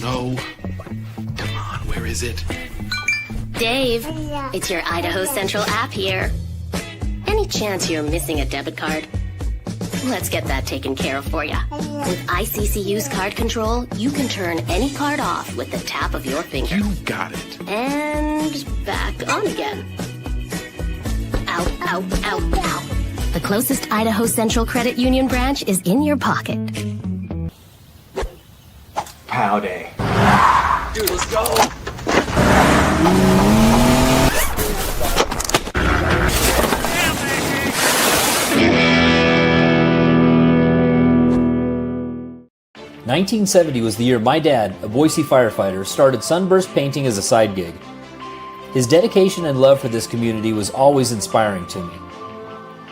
No. Come on, where is it? Dave, it's your Idaho Central app here. Any chance you're missing a debit card? Let's get that taken care of for you. With ICCU's card control, you can turn any card off with the tap of your finger. You got it. And back on again. Out, out, out, out. The closest Idaho Central Credit Union branch is in your pocket. Pow day. Dude, let's go. 1970 was the year my dad, a Boise firefighter, started Sunburst Painting as a side gig. His dedication and love for this community was always inspiring to me.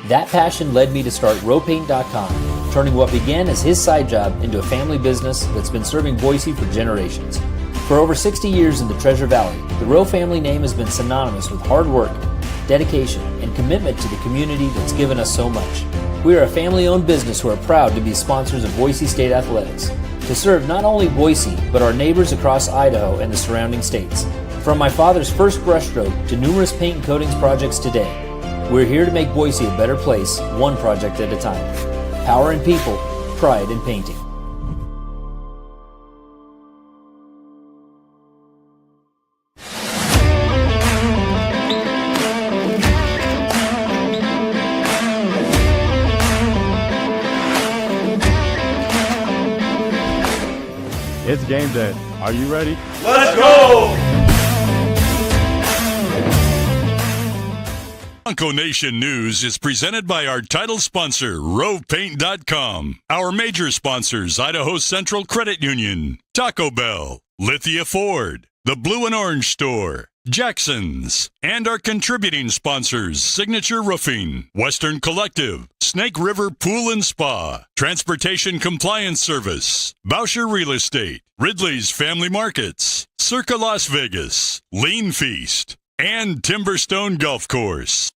That passion led me to start RowPaint.com, turning what began as his side job into a family business that's been serving Boise for generations. For over 60 years in the Treasure Valley, the Rowe family name has been synonymous with hard work, dedication, and commitment to the community that's given us so much. We are a family-owned business who are proud to be sponsors of Boise State Athletics, to serve not only Boise, but our neighbors across Idaho and the surrounding states. From my father's first brushstroke to numerous paint and coatings projects today, we're here to make Boise a better place, one project at a time. Power in people, pride in painting. It's game day. Are you ready? Let's go! Bronco Nation News is presented by our title sponsor, RowPaint.com. Our major sponsors, Idaho Central Credit Union, Taco Bell, Lithia Ford, the Blue and Orange Store, Jacksons, and our contributing sponsors, Signature Roofing, Western Collective, Snake River Pool and Spa, Transportation Compliance Service, Bousher Real Estate, Ridley's Family Markets, Circa Las Vegas, Lean Feast, and Timberstone Golf Course.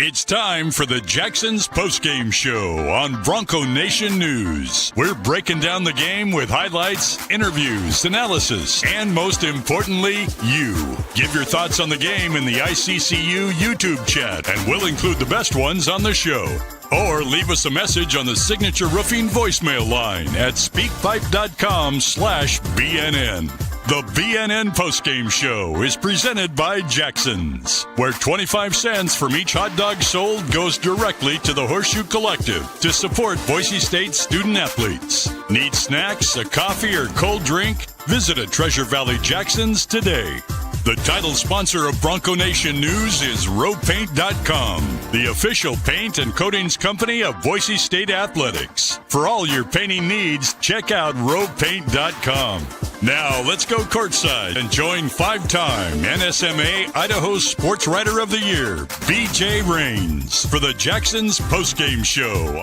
It's time for the Jacksons Postgame Show on Bronco Nation News. We're breaking down the game with highlights, interviews, analysis, and most importantly, you. Give your thoughts on the game in the ICCU YouTube chat, and we'll include the best ones on the show. Or leave us a message on the Signature Roofing voicemail line at speakpipe.com/BNN. The BNN Postgame Show is presented by Jacksons, where 25 cents from each hot dog sold goes directly to the Horseshoe Collective to support Boise State student athletes. Need snacks, a coffee, or cold drink? Visit a Treasure Valley Jacksons today. The title sponsor of Bronco Nation News is RowPaint.com, the official paint and coatings company of Boise State Athletics. For all your painting needs, check out RowPaint.com. Now, let's go courtside and join five-time NSMA Idaho Sports Writer of the Year, BJ Rains, for the Jacksons Postgame Show.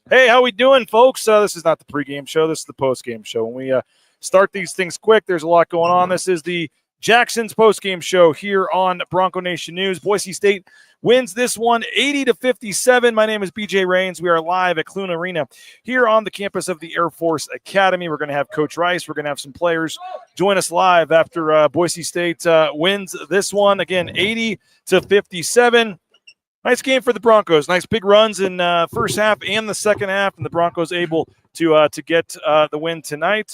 Hey, how we doing, folks? This is not the pregame show. This is the postgame show. When we start these things quick, there's a lot going on. This is the Jacksons Postgame Show here on Bronco Nation News. Boise State wins this one 80-57. My name is BJ Rains. We are live at Clune Arena here on the campus of the Air Force Academy. We're going to have Coach Rice. We're going to have some players join us live after Boise State wins this one. Again, 80-57. Nice game for the Broncos. Nice big runs in first half and the second half, and the Broncos able to get the win tonight.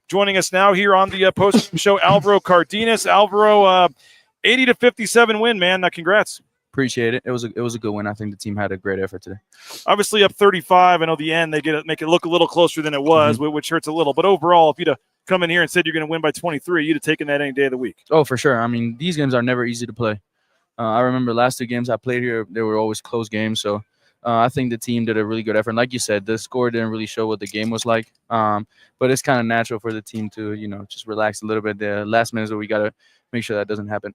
Joining us now here on the post show, Alvaro Cardenas. Alvaro, 80-57 win, man. Congrats. Appreciate it. It was a good win. I think the team had a great effort today. Obviously up 35. I know the end they make it look a little closer than it was, which hurts a little. But overall, if you'd have come in here and said you're going to win by 23, you'd have taken that any day of the week. Oh, for sure. I mean, these games are never easy to play. I remember last two games I played here, they were always close games. So I think the team did a really good effort. And like you said, the score didn't really show what the game was like. But it's kind of natural for the team to, just relax a little bit. The last minutes where we got to make sure that doesn't happen.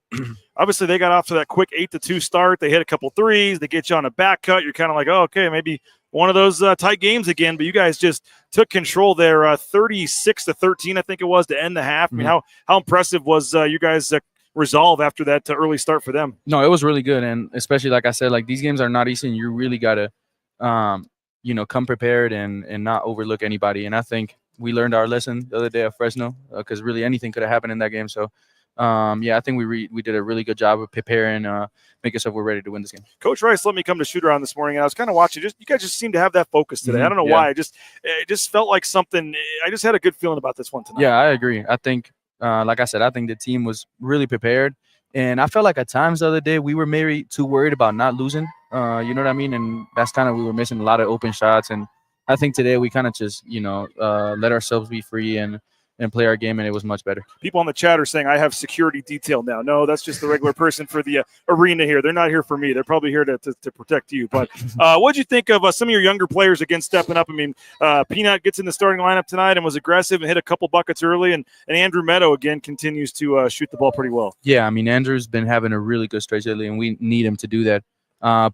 Obviously, they got off to that quick 8-2 start. They hit a couple threes. They get you on a back cut. You're kind of like, oh, okay, maybe one of those tight games again. But you guys just took control there, 36-13, I think it was, to end the half. I mean, how impressive was you guys resolve after that early start for them. No, it was really good, and especially like I said, like these games are not easy, and you really gotta, come prepared and not overlook anybody. And I think we learned our lesson the other day at Fresno because really anything could have happened in that game. So, I think we did a really good job of preparing, making sure we're ready to win this game. Coach Rice let me come to shoot around this morning, and I was kind of watching. You guys just seem to have that focus today. I don't know why. It just felt like something. I just had a good feeling about this one tonight. Yeah, I agree. I think, like I said, I think the team was really prepared. And I felt like at times the other day we were maybe too worried about not losing. You know what I mean? And that's kind of we were missing a lot of open shots. And I think today we kind of just, let ourselves be free and play our game, and it was much better. People on the chat are saying I have security detail now. No, that's just the regular person for the arena here. They're not here for me. They're probably here to protect you. But what did you think of some of your younger players again stepping up? I mean, Peanut gets in the starting lineup tonight and was aggressive and hit a couple buckets early, and Andrew Meadow again continues to shoot the ball pretty well. Yeah, I mean, Andrew's been having a really good stretch lately, and we need him to do that.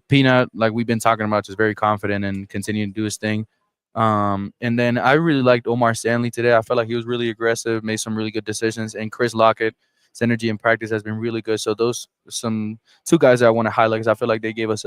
Peanut, like we've been talking about, just very confident and continuing to do his thing. And then I really liked Omar Stanley today. I felt like he was really aggressive, made some really good decisions. And Chris Lockett, his energy in practice has been really good. So those some two guys that I want to highlight because I feel like they gave us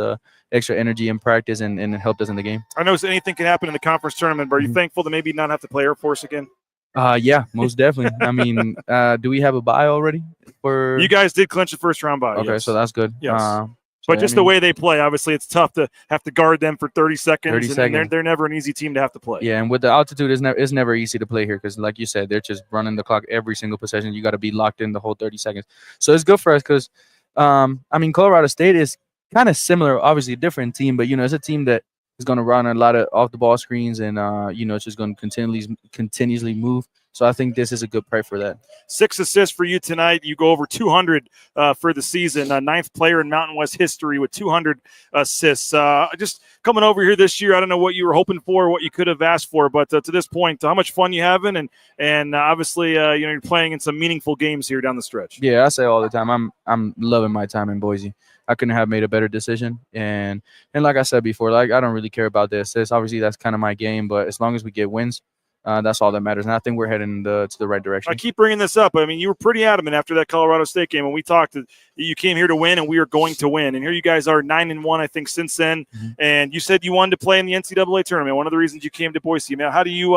extra energy in practice and helped us in the game. I know anything can happen in the conference tournament, but are you thankful to maybe not have to play Air Force again? Yeah, most definitely. I mean, do we have a bye already? You guys did clinch the first round bye. Okay, yes. So that's good. Yes. But just the way they play, obviously, it's tough to have to guard them for 30 seconds. And they're never an easy team to have to play. Yeah, and with the altitude, it's never easy to play here because, like you said, they're just running the clock every single possession. You got to be locked in the whole 30 seconds. So it's good for us because, Colorado State is kind of similar, obviously a different team, but, it's a team that is going to run a lot of off-the-ball screens and, it's just going to continuously move. So I think this is a good prep for that. 6 assists for you tonight. You go over 200 for the season. 9th player in Mountain West history with 200 assists. Just coming over here this year, I don't know what you were hoping for, what you could have asked for, but to this point, how much fun you having, and obviously, you're playing in some meaningful games here down the stretch. Yeah, I say all the time, I'm loving my time in Boise. I couldn't have made a better decision, and like I said before, like I don't really care about the assists. Obviously, that's kind of my game, but as long as we get wins. That's all that matters, and I think we're heading to the right direction. I keep bringing this up. I mean, you were pretty adamant after that Colorado State game when we talked that you came here to win, and we are going to win. And here you guys are 9-1, I think, since then. Mm-hmm. And you said you wanted to play in the NCAA tournament. One of the reasons you came to Boise. Now, how do you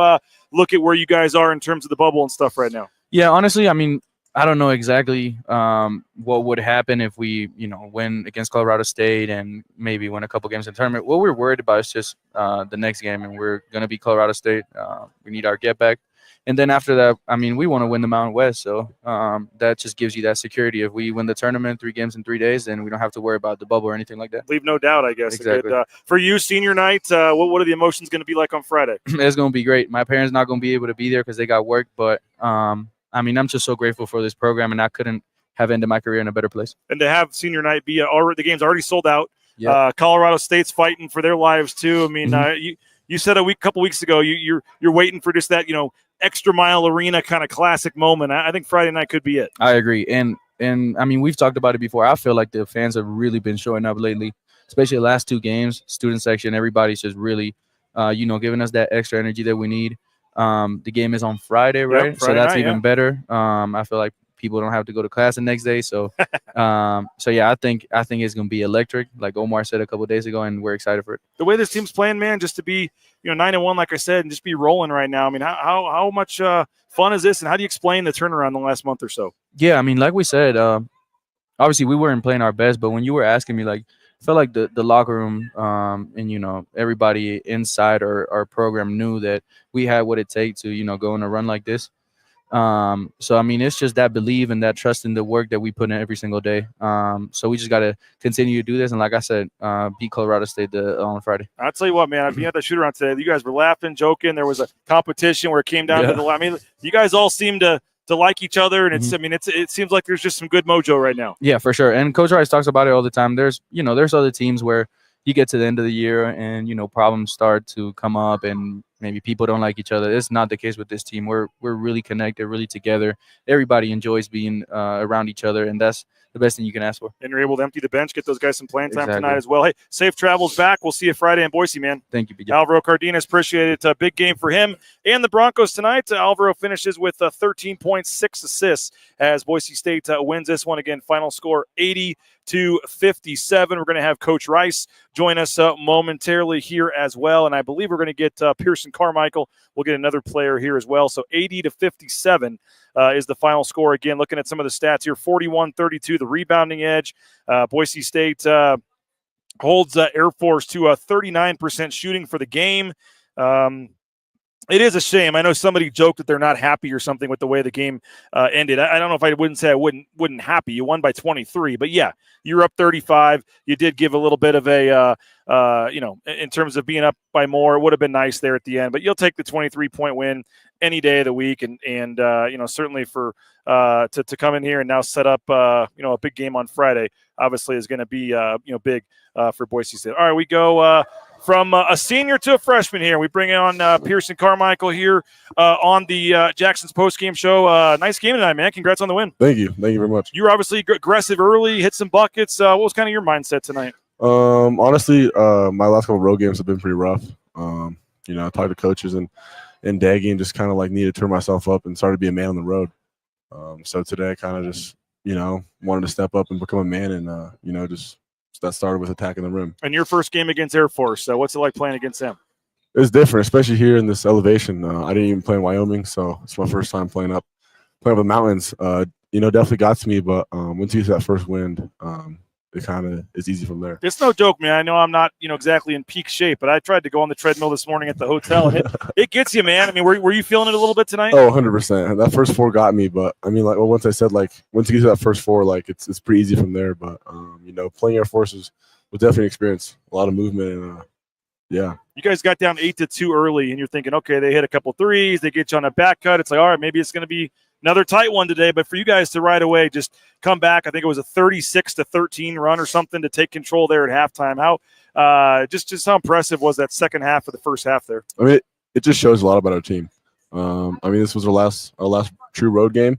look at where you guys are in terms of the bubble and stuff right now? Yeah, honestly, I mean, I don't know exactly what would happen if we, win against Colorado State and maybe win a couple games in the tournament. What we're worried about is just the next game, and we're going to be Colorado State. We need our get back. And then after that, I mean, we want to win the Mountain West. So that just gives you that security. If we win the tournament 3 games in 3 days, then we don't have to worry about the bubble or anything like that. Leave no doubt, I guess. Exactly. For you, senior night, what are the emotions going to be like on Friday? It's going to be great. My parents not going to be able to be there because they got work, but I'm just so grateful for this program, and I couldn't have ended my career in a better place. And to have senior night be the game's already sold out. Yep. Colorado State's fighting for their lives too. I mean, you said a couple weeks ago you're waiting for just that extra mile arena kind of classic moment. I think Friday night could be it. I agree, and I mean we've talked about it before. I feel like the fans have really been showing up lately, especially the last 2 games. Student section, everybody's just really, giving us that extra energy that we need. The game is on Friday, right? Yep, Friday so that's night, even better. I feel like people don't have to go to class the next day. So, yeah, I think it's going to be electric, like Omar said a couple of days ago, and we're excited for it. The way this team's playing, man, just to be 9-1, like I said, and just be rolling right now. I mean, how much fun is this, and how do you explain the turnaround the last month or so? Yeah, I mean, like we said, obviously we weren't playing our best, but when you were asking me, like, I felt like the locker room and everybody inside our program knew that we had what it takes to go on a run like this. So I mean it's just that belief and that trust in the work that we put in every single day. So we just got to continue to do this, and like I said, beat Colorado State on Friday. I'll tell you what, man, I've been at the shoot around today. You guys were laughing, joking. There was a competition where it came down to the. I mean, you guys all seem to like each other, and it seems like there's just some good mojo right now. Yeah, for sure. And Coach Rice talks about it all the time. There's other teams where you get to the end of the year and problems start to come up, and maybe people don't like each other. It's not the case with this team. We're really connected, really together. Everybody enjoys being around each other, and that's the best thing you can ask for. And you're able to empty the bench, get those guys some playing time Exactly. tonight as well. Hey, safe travels back. We'll see you Friday in Boise, man. Thank you, BJ. Alvaro Cardenas, appreciate it. A big game for him and the Broncos tonight. Alvaro finishes with 13 points, 6 assists as Boise State wins this one. Again, final score 80-57. We're going to have Coach Rice join us momentarily here as well, and I believe we're going to get Pearson Carmichael. We'll get another player here as well. So 80-57 is the final score. Again, looking at some of the stats here, 41-32, the rebounding edge. Boise State holds Air Force to a 39% shooting for the game. It is a shame. I know somebody joked that they're not happy or something with the way the game ended. I don't know if I wouldn't say I wouldn't happy. You won by 23, but yeah, you're up 35. You did give a little bit of a, in terms of being up by more, it would have been nice there at the end, but you'll take the 23-point win any day of the week. And certainly for to come in here and now set up, a big game on Friday, obviously is going to be, big for Boise State. All right, we go from a senior to a freshman here. We bring on Pearson Carmichael here on the Jacksons Postgame Show. Nice game tonight, man. Congrats on the win. Thank you. Thank you very much. You were obviously aggressive early, hit some buckets. What was kind of your mindset tonight? Honestly, my last couple of road games have been pretty rough. I talked to coaches and Daggy and just kind of like needed to turn myself up and started to be a man on the road. So today I kind of just, wanted to step up and become a man and, just that started with attacking the rim. And your first game against Air Force, what's it like playing against them? It's different, especially here in this elevation. I didn't even play in Wyoming, so it's my first time playing up the mountains. Definitely got to me, but once you get that first wind, it kind of is easy from there. It's no joke, man. I know I'm not, exactly in peak shape, but I tried to go on the treadmill this morning at the hotel, and it gets you, man. I mean, were you feeling it a little bit tonight? Oh, 100%. That first four got me, but I mean, once I said, once you get to that first four, it's pretty easy from there. But, playing Air Force was definitely an experience. A lot of movement, and yeah. You guys got down 8-2 early, and you're thinking, okay, they hit a couple threes, they get you on a back cut. It's like, all right, maybe it's going to be another tight one today. But for you guys to right away just come back, I think it was a 36-13 run or something to take control there at halftime. How just how impressive was that second half of the first half there? I mean, it just shows a lot about our team. This was our last true road game,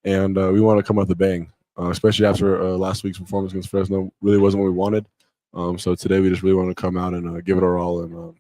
and we want to come out with a bang, especially after last week's performance against Fresno. Really wasn't what we wanted. So today we just really want to come out and give it our all and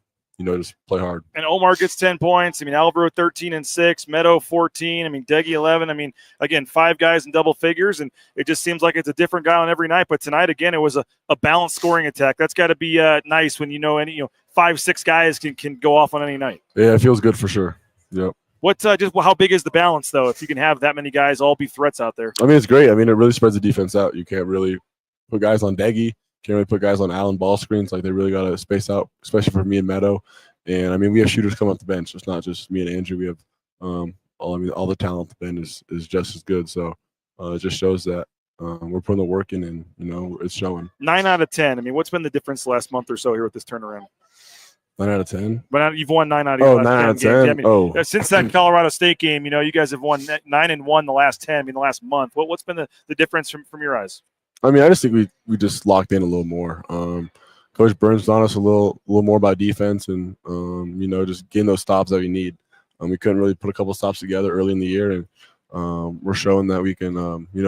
just play hard. And Omar gets 10 points. I mean, Alvaro 13 and 6, Meadow 14. I mean, Deggy 11. I mean, again, 5 guys in double figures, and it just seems like it's a different guy on every night. But tonight, again, it was a balanced scoring attack. That's got to be nice when 5-6 guys can go off on any night. Yeah, it feels good for sure. Yep. How big is the balance though? If you can have that many guys all be threats out there. I mean, it's great. I mean, it really spreads the defense out. You can't really put guys on Deggy. Can't really put guys on Allen ball screens. They really got to space out, especially for me and Meadow. And, I mean, we have shooters come off the bench. It's not just me and Andrew. We have all the talent at the bench is just as good. So it just shows that we're putting the work in and, it's showing. 9 out of 10. I mean, what's been the difference the last month or so here with this turnaround? 9 out of 10? But you've won 9 out of your last 9 out of 10? games. I mean, since that Colorado State game, you guys have won 9-1 the last 10, I mean, the last month. What's been the difference from your eyes? I mean, I just think we just locked in a little more. Coach Burns taught us a little more about defense and, just getting those stops that we need. We couldn't really put a couple stops together early in the year, and we're showing that we can,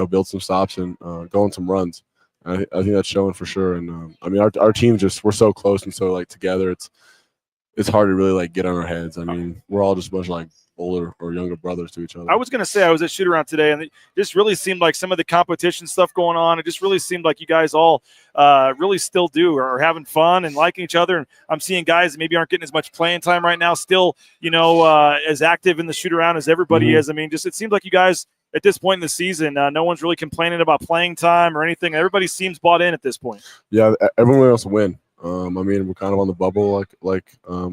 build some stops and go on some runs. I think that's showing for sure. And, I mean, our team we're so close and so, together, it's hard to really, get on our heads. I mean, we're all just a bunch of, older or younger brothers to each other. I was going to say I was at shoot around today, and it just really seemed like some of the competition stuff going on. It just really seemed like you guys all really still are having fun and liking each other. And I'm seeing guys that maybe aren't getting as much playing time right now, still, as active in the shoot around as everybody is. I mean, just it seems like you guys at this point in the season, no one's really complaining about playing time or anything. Everybody seems bought in at this point. Yeah, everyone wants to win. I mean, we're kind of on the bubble, we're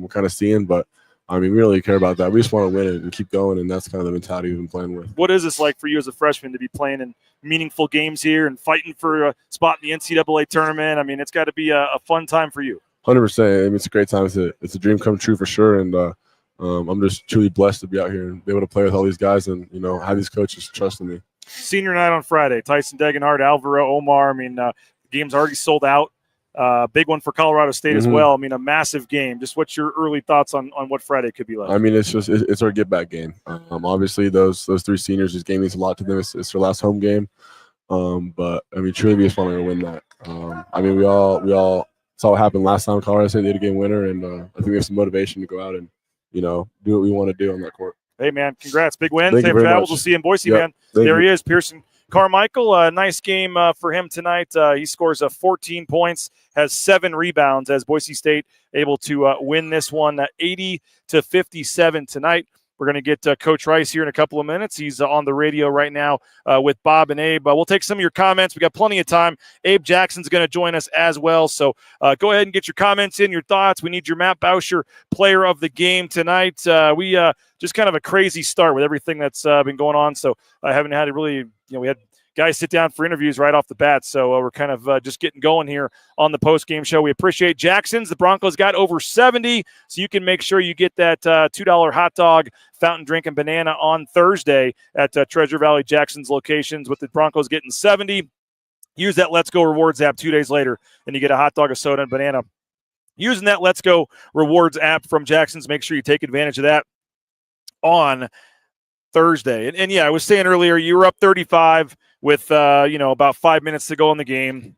kind of seeing, but I mean, we really care about that. We just want to win it and keep going, and that's kind of the mentality we've been playing with. What is this like for you as a freshman to be playing in meaningful games here and fighting for a spot in the NCAA tournament? I mean, it's got to be a fun time for you. 100%. I mean, it's a great time. It's a dream come true for sure, and I'm just truly blessed to be out here and be able to play with all these guys and, have these coaches trusting me. Senior night on Friday, Tyson Degenhardt, Alvaro, Omar. I mean, the game's already sold out. Big one for Colorado State as well. I mean, a massive game. Just what's your early thoughts on what Friday could be like? I mean, it's our get back game. Obviously those three seniors, this game means a lot to them. It's their last home game. But I mean, truly, we just want to win that. I mean, we all saw what happened last time Colorado State did a game winner, and I think we have some motivation to go out and do what we want to do on that court. Hey man, congrats, big win. Thank you very much. We'll see you in Boise, Yep. man. Thank There you. he is, Pearson Carmichael. Nice game for him tonight. He scores 14 points, has 7 rebounds as Boise State able to win this one 80-57 tonight. We're going to get Coach Rice here in a couple of minutes. He's on the radio right now with Bob and Abe. We'll take some of your comments. We got plenty of time. Abe Jackson's going to join us as well. So go ahead and get your comments in, your thoughts. We need your Matt Bauscher player of the game tonight. We just kind of a crazy start with everything that's been going on. So I haven't had to really, we had guys sit down for interviews right off the bat. So we're kind of just getting going here on the post-game show. We appreciate Jacksons. The Broncos got over 70, so you can make sure you get that $2 hot dog, fountain drink, and banana on Thursday at Treasure Valley Jacksons locations. With the Broncos getting 70, use that Let's Go Rewards app 2 days later, and you get a hot dog, a soda, and banana. Using that Let's Go Rewards app from Jacksons, make sure you take advantage of that on Thursday. And yeah, I was saying earlier, you were up 35 with about 5 minutes to go in the game.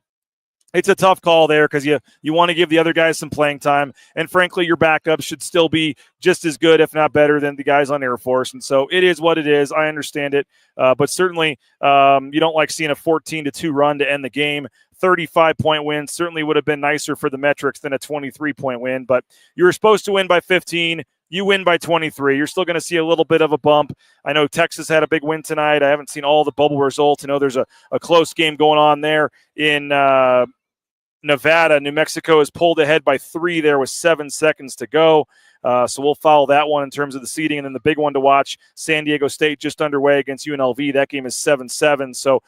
It's a tough call there because you want to give the other guys some playing time. And frankly, your backup should still be just as good, if not better, than the guys on Air Force. And so it is what it is. I understand it. But certainly you don't like seeing a 14-2 run to end the game. 35-point win certainly would have been nicer for the metrics than a 23-point win. But you were supposed to win by 15. You win by 23. You're still going to see a little bit of a bump. I know Texas had a big win tonight. I haven't seen all the bubble results. I know there's a close game going on there in Nevada. New Mexico is pulled ahead by 3 there with 7 seconds to go. So we'll follow that one in terms of the seeding. And then the big one to watch, San Diego State just underway against UNLV. That game is 7-7. So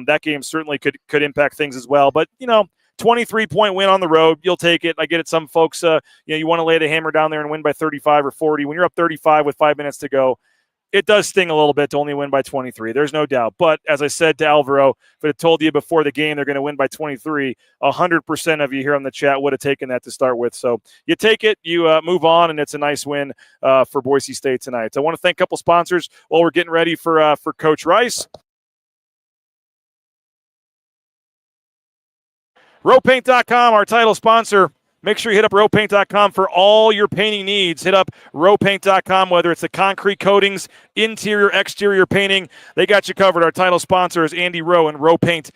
that game certainly could impact things as well. But, 23-point win on the road, you'll take it. I get it. Some folks, you want to lay the hammer down there and win by 35 or 40. When you're up 35 with 5 minutes to go, it does sting a little bit to only win by 23. There's no doubt. But as I said to Alvaro, if it had told you before the game they're going to win by 23, 100% of you here on the chat would have taken that to start with. So you take it, you move on, and it's a nice win for Boise State tonight. So I want to thank a couple sponsors while we're getting ready for Coach Rice. Rowpaint.com, our title sponsor. Make sure you hit up rowpaint.com for all your painting needs. Hit up rowpaint.com, whether it's the concrete coatings, interior, exterior painting. They got you covered. Our title sponsor is Andy Rowe and rowpaint.com.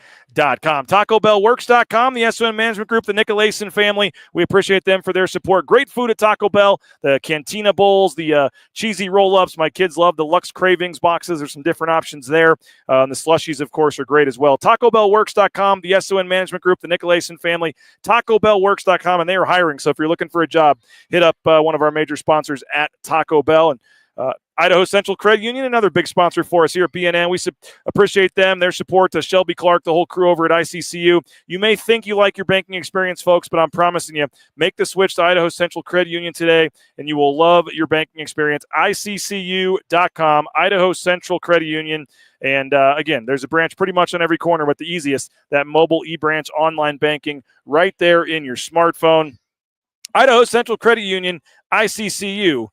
TacoBellWorks.com, the SON Management Group, the Nicolason family. We appreciate them for their support. Great food at Taco Bell, the Cantina Bowls, the cheesy roll-ups. My kids love the Lux Cravings boxes. There's some different options there. And the slushies, of course, are great as well. TacoBellWorks.com, the SON Management Group, the Nicolason family. TacoBellWorks.com, and they are hiring. So if you're looking for a job, hit up one of our major sponsors at Taco Bell. And Idaho Central Credit Union, another big sponsor for us here at BNN. We appreciate them, their support to Shelby Clark, the whole crew over at ICCU. You may think you like your banking experience, folks, but I'm promising you, make the switch to Idaho Central Credit Union today, and you will love your banking experience. ICCU.com, Idaho Central Credit Union. And again, there's a branch pretty much on every corner, but the easiest, that mobile e-branch online banking right there in your smartphone. Idaho Central Credit Union, ICCU.com.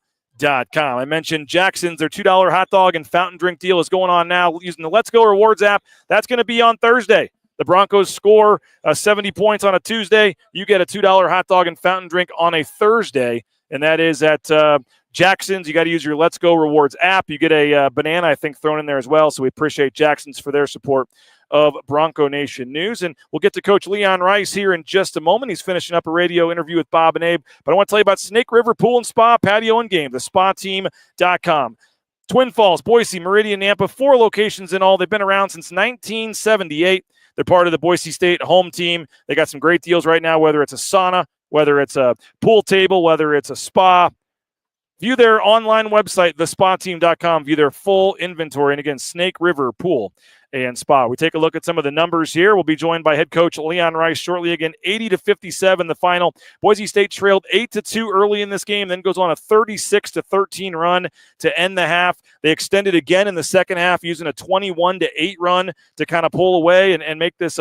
I mentioned Jacksons, their $2 hot dog and fountain drink deal is going on now using the Let's Go Rewards app. That's going to be on Thursday. The Broncos score 70 points on a Tuesday. You get a $2 hot dog and fountain drink on a Thursday, and that is at Jacksons. You got to use your Let's Go Rewards app. You get a banana, I think, thrown in there as well, so we appreciate Jacksons for their support of Bronco Nation News. And we'll get to Coach Leon Rice here in just a moment. He's finishing up a radio interview with Bob and Abe. But I want to tell you about Snake River Pool and Spa, Patio and Game, thespateam.com. Twin Falls, Boise, Meridian, Nampa, 4 locations in all. They've been around since 1978. They're part of the Boise State home team. They got some great deals right now, whether it's a sauna, whether it's a pool table, whether it's a spa. View their online website, thespateam.com. View their full inventory. And again, Snake River Pool and Spa. We take a look at some of the numbers here. We'll be joined by head coach Leon Rice shortly. Again, 80-57 the final. Boise State trailed 8-2 early in this game, then goes on a 36-13 run to end the half. They extended again in the second half using a 21-8 run to kind of pull away and make this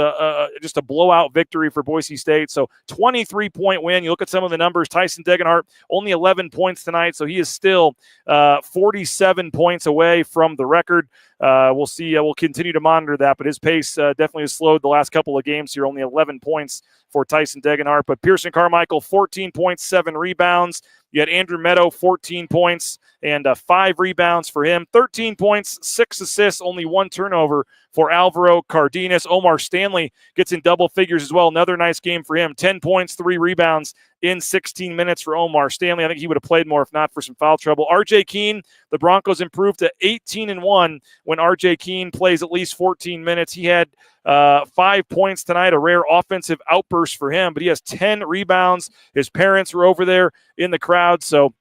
just a blowout victory for Boise State. So 23-point win. You look at some of the numbers. Tyson Degenhart only 11 points tonight, so he is still 47 points away from the record. We'll see. We'll continue to monitor that, but his pace definitely has slowed the last couple of games here. Only 11 points for Tyson Degenhart. But Pearson Carmichael, 14 points, 7 rebounds. You had Andrew Meadow, 14 points and 5 rebounds for him. 13 points, 6 assists, only 1 turnover for Alvaro Cardenas. Omar Stanley gets in double figures as well. Another nice game for him. 10 points, 3 rebounds in 16 minutes for Omar Stanley. I think he would have played more if not for some foul trouble. R.J. Keene, the Broncos improved to 18-1 when R.J. Keene plays at least 14 minutes. He had 5 points tonight, a rare offensive outburst for him, but he has 10 rebounds. His parents were over there in the crowd, so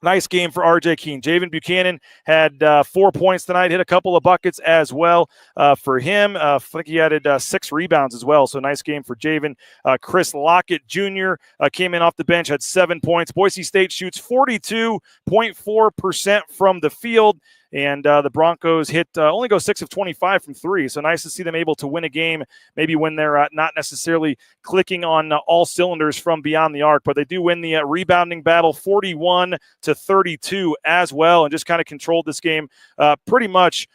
nice game for R.J. Keene. Javen Buchanan had 4 points tonight, hit a couple of buckets as well for him. I think he added 6 rebounds as well, so nice game for Javen. Chris Lockett Jr. Came in off the bench, had 7 points. Boise State shoots 42.4% from the field. And the Broncos only go 6 of 25 from 3. So nice to see them able to win a game, maybe when they're not necessarily clicking on all cylinders from beyond the arc. But they do win the rebounding battle 41-32 as well, and just kind of controlled this game pretty much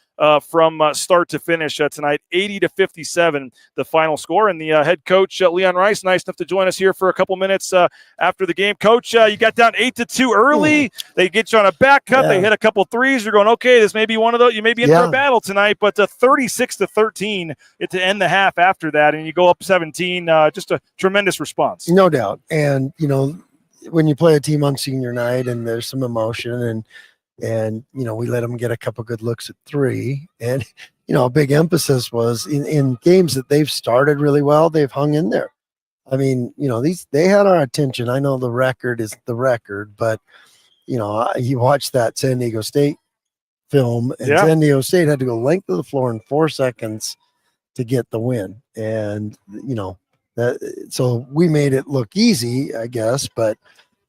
from start to finish tonight. 80-57 the final score. And the head coach, Leon Rice, nice enough to join us here for a couple minutes after the game. Coach, you got down 8-2 early. They get you on a back cut. Yeah. They hit a couple threes. You're going, okay, this may be one of those. You may be in for a battle tonight, but 36-13 to end the half after that. And you go up 17. Just a tremendous response. No doubt. And, when you play a team on senior night and there's some emotion and we let them get a couple good looks at 3. And, a big emphasis was in games that they've started really well, they've hung in there. I mean, they had our attention. I know the record is the record, but, you watch that San Diego State film, and San Diego State had to go length of the floor in 4 seconds to get the win. And, so we made it look easy, I guess, but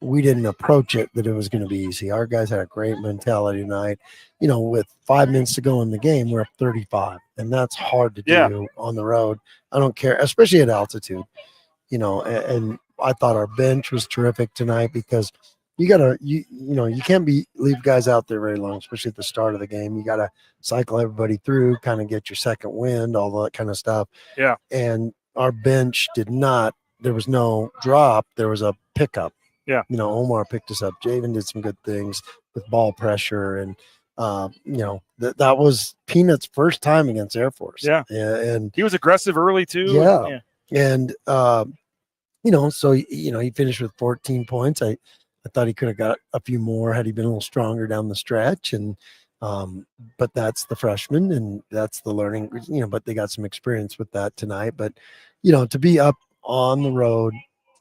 we didn't approach it that it was going to be easy. Our guys had a great mentality tonight. With 5 minutes to go in the game, we're up 35, and that's hard to do on the road. I don't care, especially at altitude. And I thought our bench was terrific tonight because you can't leave guys out there very long, especially at the start of the game. You got to cycle everybody through, kind of get your second wind, all that kind of stuff. Yeah. And our bench did not. There was no drop. There was a pickup. Yeah. Omar picked us up. Javen did some good things with ball pressure. And, that was Peanut's first time against Air Force. Yeah. And he was aggressive early too. Yeah. And, so, he finished with 14 points. I thought he could have got a few more had he been a little stronger down the stretch. And, but that's the freshman and that's the learning, but they got some experience with that tonight. But, to be up on the road,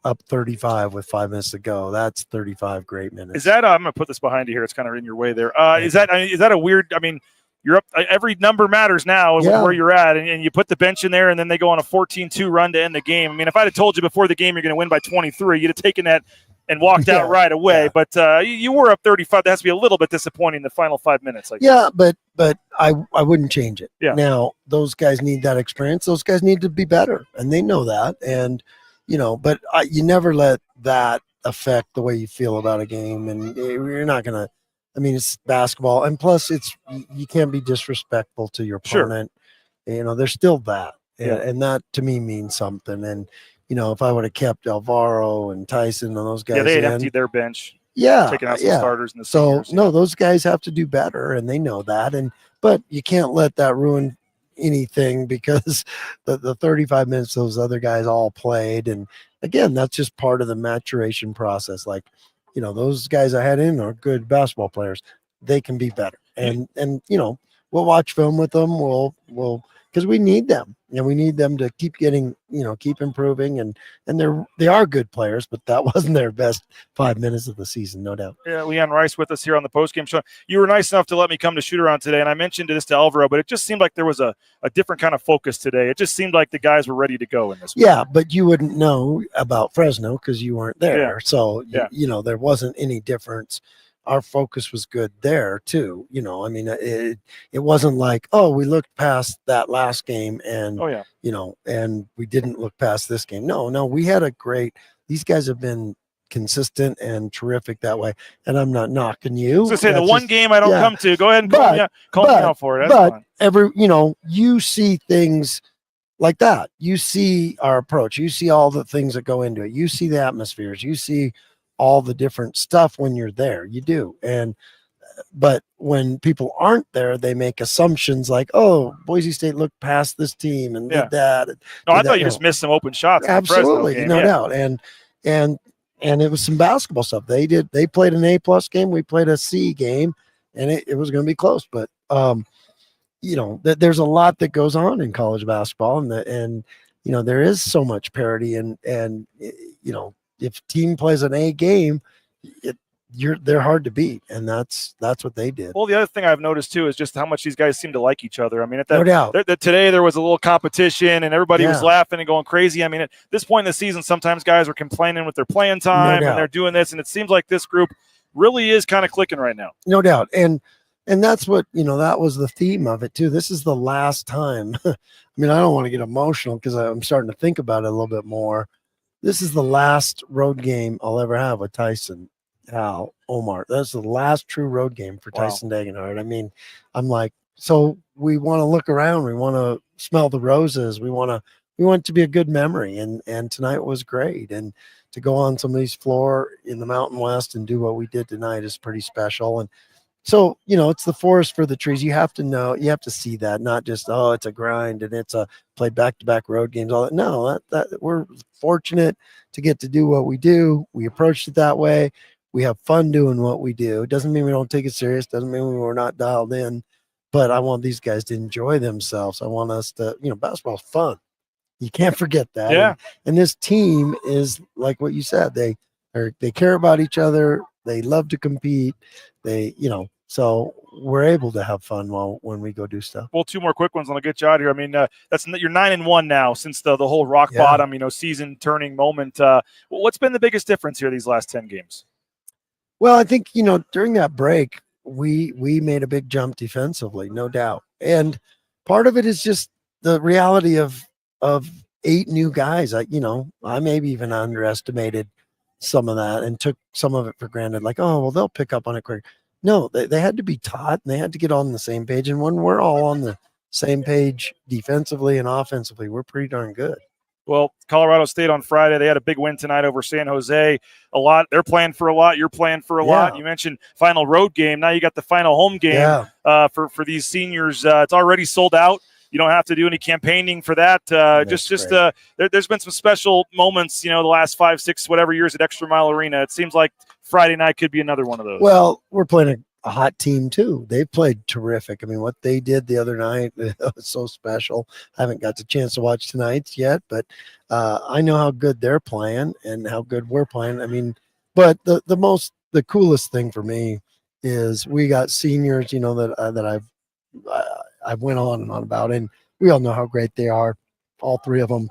up 35 with 5 minutes to go. That's 35 great minutes. Is that I'm going to put this behind you here. It's kind of in your way there. Is that a weird? I mean, you're up. Every number matters now where you're at, and you put the bench in there, and then they go on a 14-2 run to end the game. I mean, if I'd have told you before the game you're going to win by 23, you'd have taken that and walked out right away. Yeah. But you were up 35. That has to be a little bit disappointing the final 5 minutes. But I wouldn't change it. Yeah. Now those guys need that experience. Those guys need to be better, and they know that. And but you never let that affect the way you feel about a game, and you're not gonna. I mean, it's basketball, and plus, you can't be disrespectful to your opponent. Sure. There's still that, and that to me means something. And if I would have kept Alvaro and Tyson and those guys, they had emptied their bench. Taking out some starters in the seniors. No, those guys have to do better, and they know that. But you can't let that ruin anything because the 35 minutes those other guys all played, and again, that's just part of the maturation process. Like, those guys I had in are good basketball players. They can be better, and we'll watch film with them. We'll because we need them, and we need them to keep getting, keep improving, and they are good players, but that wasn't their best 5 minutes of the season, no doubt. Yeah, Leon Rice with us here on the postgame show. You were nice enough to let me come to shoot around today, and I mentioned this to Alvaro, but it just seemed like there was a different kind of focus today. It just seemed like the guys were ready to go in this. Yeah, but you wouldn't know about Fresno because you weren't there. Yeah. So, Yeah. There wasn't any difference. Our focus was good there too. It wasn't like, oh, we looked past that last game and, and we didn't look past this game. No, we had these guys have been consistent and terrific that way. And I'm not knocking you. I was going to say, the one game I don't come to, go ahead and call me out for it. That's fine. You see things like that. You see our approach. You see all the things that go into it. You see the atmospheres. You see all the different stuff when you're there. You do. But when people aren't there, they make assumptions like, oh, Boise State looked past this team and did that. I thought you just missed some open shots. Absolutely. In the no doubt. And it was some basketball stuff. They played an A+ game. We played a C game, and it was going to be close. But, there's a lot that goes on in college basketball, and there is so much parity, and if team plays an A game, they're hard to beat, and that's what they did. Well, the other thing I've noticed too is just how much these guys seem to like each other. I mean, no doubt. Today there was a little competition, and everybody was laughing and going crazy. I mean, at this point in the season, sometimes guys are complaining with their playing time, and they're doing this, and it seems like this group really is kind of clicking right now. No doubt, and that's what that was the theme of it too. This is the last time. I mean, I don't want to get emotional because I'm starting to think about it a little bit more. This is the last road game I'll ever have with Tyson, Hal, Omar. That's the last true road game for Tyson Degenhardt. I mean, I'm like, so we want to look around. We want to smell the roses. We want it to be a good memory. And tonight was great. And to go on somebody's floor in the Mountain West and do what we did tonight is pretty special. And so, it's the forest for the trees. You have to know, you have to see that, not just, oh, it's a grind and it's a play back-to-back road games, all that. No, that we're fortunate to get to do what we do. We approached it that way. We have fun doing what we do. It doesn't mean we don't take it serious. Doesn't mean we're not dialed in, but I want these guys to enjoy themselves. I want us to, basketball's fun. You can't forget that. Yeah. And this team is like what you said. They care about each other. They love to compete. So we're able to have fun when we go do stuff. Well, two more quick ones, and I'll get you out of here. I mean, you're 9-1 now since the whole rock bottom, season turning moment. What's been the biggest difference here these last 10 games? Well, I think, during that break, we made a big jump defensively, no doubt. And part of it is just the reality of 8 new guys. I maybe even underestimated some of that and took some of it for granted. Like, oh, well, they'll pick up on it quick. No, they had to be taught, and they had to get on the same page. And when we're all on the same page defensively and offensively, we're pretty darn good. Well, Colorado State on Friday, they had a big win tonight over San Jose. A lot. They're playing for a lot. You're playing for a lot. You mentioned final road game. Now you got the final home game for these seniors. It's already sold out. You don't have to do any campaigning for that. There's been some special moments, the last 5, 6, whatever years at Extra Mile Arena. It seems like Friday night could be another one of those. Well, we're playing a hot team too. They played terrific. I mean, what they did the other night was so special. I haven't got the chance to watch tonight's yet, but I know how good they're playing and how good we're playing. I mean, but the coolest thing for me is we got seniors, that I've went on and on about, and we all know how great they are, all 3 of them.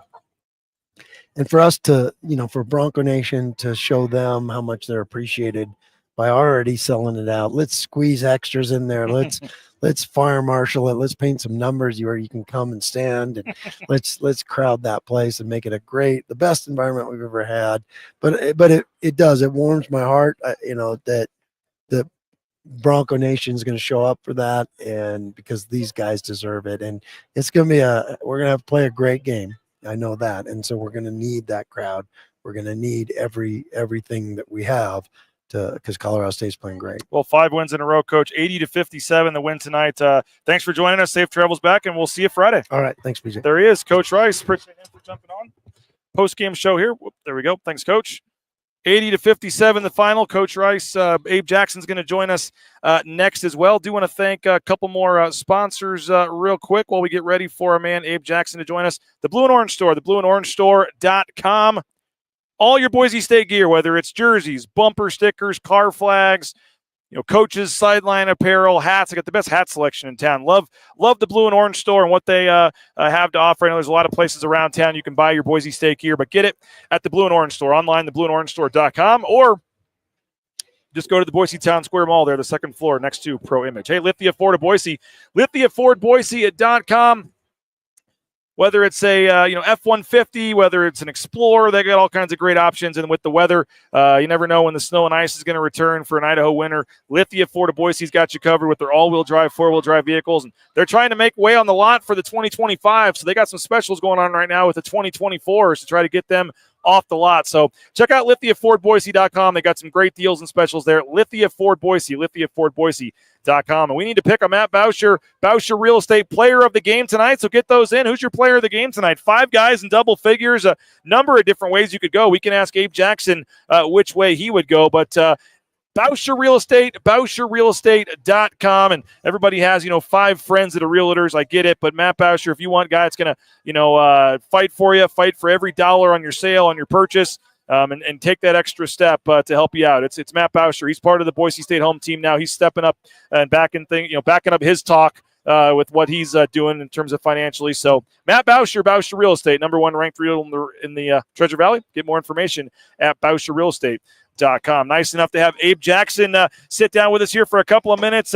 And for us to, for Bronco Nation to show them how much they're appreciated by already selling it out. Let's squeeze extras in there. Let's fire marshal it. Let's paint some numbers where you can come and stand, and let's crowd that place and make it the best environment we've ever had. But it does. It warms my heart, that the Bronco Nation is going to show up for that, and because these guys deserve it. And it's going to be we're going to have to play a great game. I know that. And so we're going to need that crowd. We're going to need everything that we have because Colorado State's playing great. Well, 5 wins in a row, Coach. 80-57, the win tonight. Thanks for joining us. Safe travels back, and we'll see you Friday. All right. Thanks, BJ. There he is, Coach Rice. Appreciate him for jumping on. Post-game show here. Whoop, there we go. Thanks, Coach. 80-57 the final. Coach Rice, Abe Jackson's going to join us next as well. Do want to thank a couple more sponsors real quick while we get ready for our man Abe Jackson to join us. The Blue and Orange Store, theblueandorangestore.com. All your Boise State gear, whether it's jerseys, bumper stickers, car flags, coaches, sideline apparel, hats. I got the best hat selection in town. Love the Blue and Orange Store and what they have to offer. I know there's a lot of places around town you can buy your Boise State gear, but get it at the Blue and Orange Store. Online, theblueandorangestore.com, or just go to the Boise Town Square Mall there, the second floor next to Pro Image. Hey, Lithia Ford of Boise. LithiaFordBoise.com. Whether it's a F-150, whether it's an Explorer, they got all kinds of great options. And with the weather, you never know when the snow and ice is going to return for an Idaho winter. Lithia Ford of Boise's got you covered with their all-wheel drive, four-wheel drive vehicles. And they're trying to make way on the lot for the 2025. So they got some specials going on right now with the 2024s to try to get them off the lot. So check out LithiaFordBoise.com. They got some great deals and specials there. Lithia Ford Boise, LithiaFordBoise.com. And we need to pick a Matt Bauscher Real Estate Player of the Game tonight. So get those in. Who's your player of the game tonight? 5 guys in double figures, a number of different ways you could go. We can ask Abe Jackson which way he would go, but Bauscher Real Estate, BauscherRealEstate.com. And everybody has, 5 friends that are realtors. I get it. But Matt Bauscher, if you want a guy that's going to, fight for you, fight for every dollar on your sale, on your purchase, and take that extra step to help you out. It's Matt Bauscher. He's part of the Boise State home team now. He's stepping up and backing up his talk with what he's doing in terms of financially. So Matt Bauscher Real Estate, number 1 ranked realtor in the Treasure Valley. Get more information at BauscherRealEstate.com. Nice enough to have Abe Jackson sit down with us here for a couple of minutes.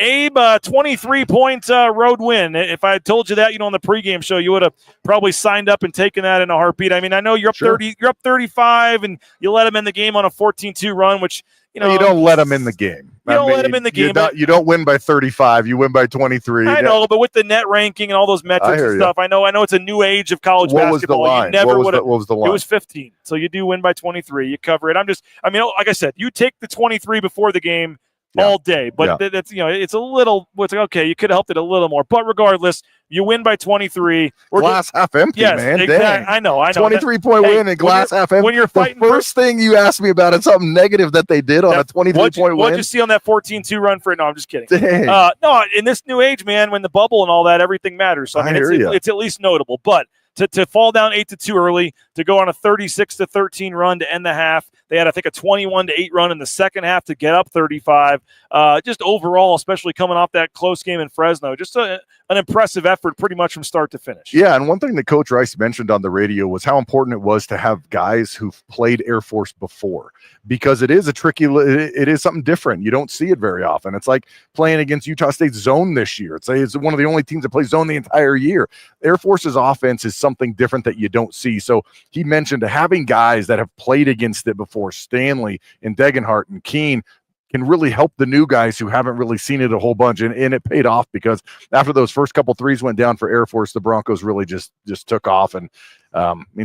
Abe, 23-point road win. If I had told you that, on the pregame show, you would have probably signed up and taken that in a heartbeat. I mean, I know you're up 30, you're up 35, and you let him in the game on a 14-2 run, which you don't let him in the game. You don't win by 35. You win by 23. I know, but with the net ranking and all those metrics and stuff, I know it's a new age of college basketball. Was the line? What was the line? It was 15. So you do win by 23. You cover it. Like I said, you take the 23 before the game all day, but that's it's a little. Okay, you could have helped it a little more, but regardless, you win by 23. Glass half empty, man. Exactly. I know. 23-point win and glass half empty. When you're fighting, the first thing you asked me about is something negative that they did on a 23-point win. What'd you see on that 14-2 run for it? No, I'm just kidding. No, in this new age, man, when the bubble and all that, everything matters. So it's at least notable, but. To fall down 8-2 early, to go on a 36-13 run to end the half. They had, I think, a 21-8 run in the second half to get up 35. Just overall, especially coming off that close game in Fresno, just an impressive effort pretty much from start to finish. Yeah, and one thing that Coach Rice mentioned on the radio was how important it was to have guys who've played Air Force before, because it is it is something different. You don't see it very often. It's like playing against Utah State's zone this year. It's one of the only teams that plays zone the entire year. Air Force's offense is something different that you don't see. So he mentioned having guys that have played against it before, Stanley and Degenhart and Keene, can really help the new guys who haven't really seen it a whole bunch. And it paid off, because after those first couple threes went down for Air Force, the Broncos really just took off. And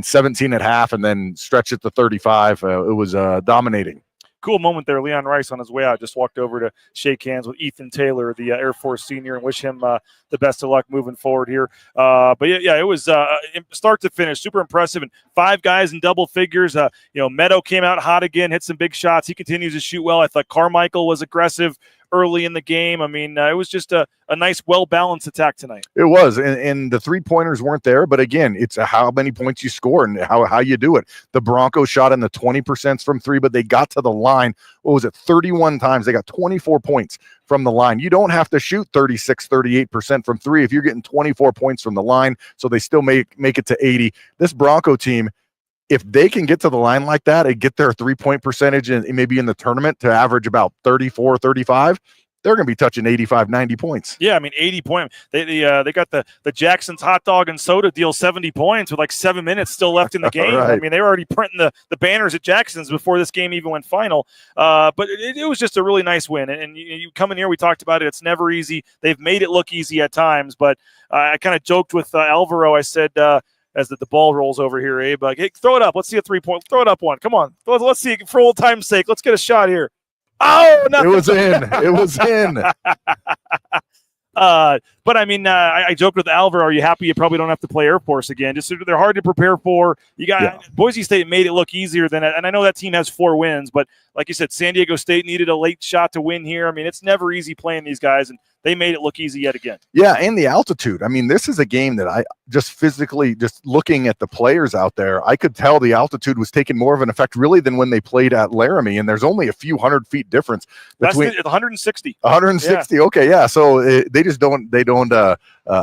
17 at half and then stretched it to 35. It was dominating. Cool moment there. Leon Rice on his way out just walked over to shake hands with Ethan Taylor, the Air Force senior, and wish him the best of luck moving forward here. But it was start to finish super impressive, and 5 guys in double figures. Meadow came out hot again, hit some big shots. He continues to shoot well. I thought Carmichael was aggressive early in the game. I mean, it was just a nice, well-balanced attack tonight. It was, and the three-pointers weren't there, but again, it's how many points you score and how you do it. The Broncos shot in the 20% from 3, but they got to the line, 31 times. They got 24 points from the line. You don't have to shoot 36, 38% from 3 if you're getting 24 points from the line, so they still make it to 80. This Bronco team, if they can get to the line like that and get their 3-point percentage and maybe in the tournament to average about 34, 35, they're going to be touching 85, 90 points. Yeah, I mean, 80 points. They got the Jacksons hot dog and soda deal, 70 points with like 7 minutes still left in the game. Right. I mean, they were already printing the banners at Jacksons before this game even went final. But it was just a really nice win. And you come in here, we talked about it. It's never easy. They've made it look easy at times. But I kind of joked with Alvaro. I said, as the ball rolls over here, Abe, like, hey, throw it up. Let's see a 3-point. Throw it up one. Come on. Let's see, for old time's sake. Let's get a shot here. Oh, nothing. It was in. But I mean, I joked with Alvaro, are you happy you probably don't have to play Air Force again? Just they're hard to prepare for. Boise State made it look easier than it, and I know that team has 4 wins, but like you said, San Diego State needed a late shot to win here. I mean, it's never easy playing these guys, and they made it look easy yet again. Yeah, and the altitude. I mean, this is a game that I just physically, just looking at the players out there, I could tell the altitude was taking more of an effect really than when they played at Laramie, and there's only a few 100-feet difference between. That's 160. 160. Yeah. Okay, yeah. So they just don't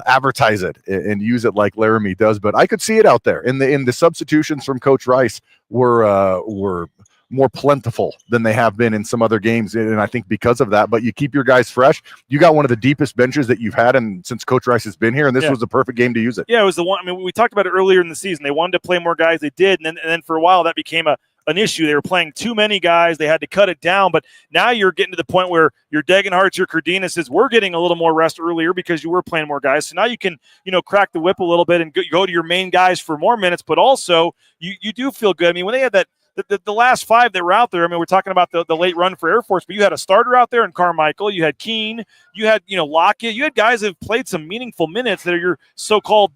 advertise it and use it like Laramie does, but I could see it out there. In the substitutions from Coach Rice were more plentiful than they have been in some other games, and I think because of that. But you keep your guys fresh. You got one of the deepest benches that you've had since Coach Rice has been here, and this was the perfect game to use it. Yeah, it was the one. I mean, we talked about it earlier in the season. They wanted to play more guys. They did, and then for a while that became an issue. They were playing too many guys. They had to cut it down. But now you're getting to the point where your Degenhardts, your Cardenas we're getting a little more rest earlier because you were playing more guys. So now you can, crack the whip a little bit and go to your main guys for more minutes. But also you do feel good. I mean, when they had that. The last 5 that were out there, I mean, we're talking about the late run for Air Force, but you had a starter out there in Carmichael. You had Keene. You had, Lockett. You had guys that have played some meaningful minutes that are your so-called,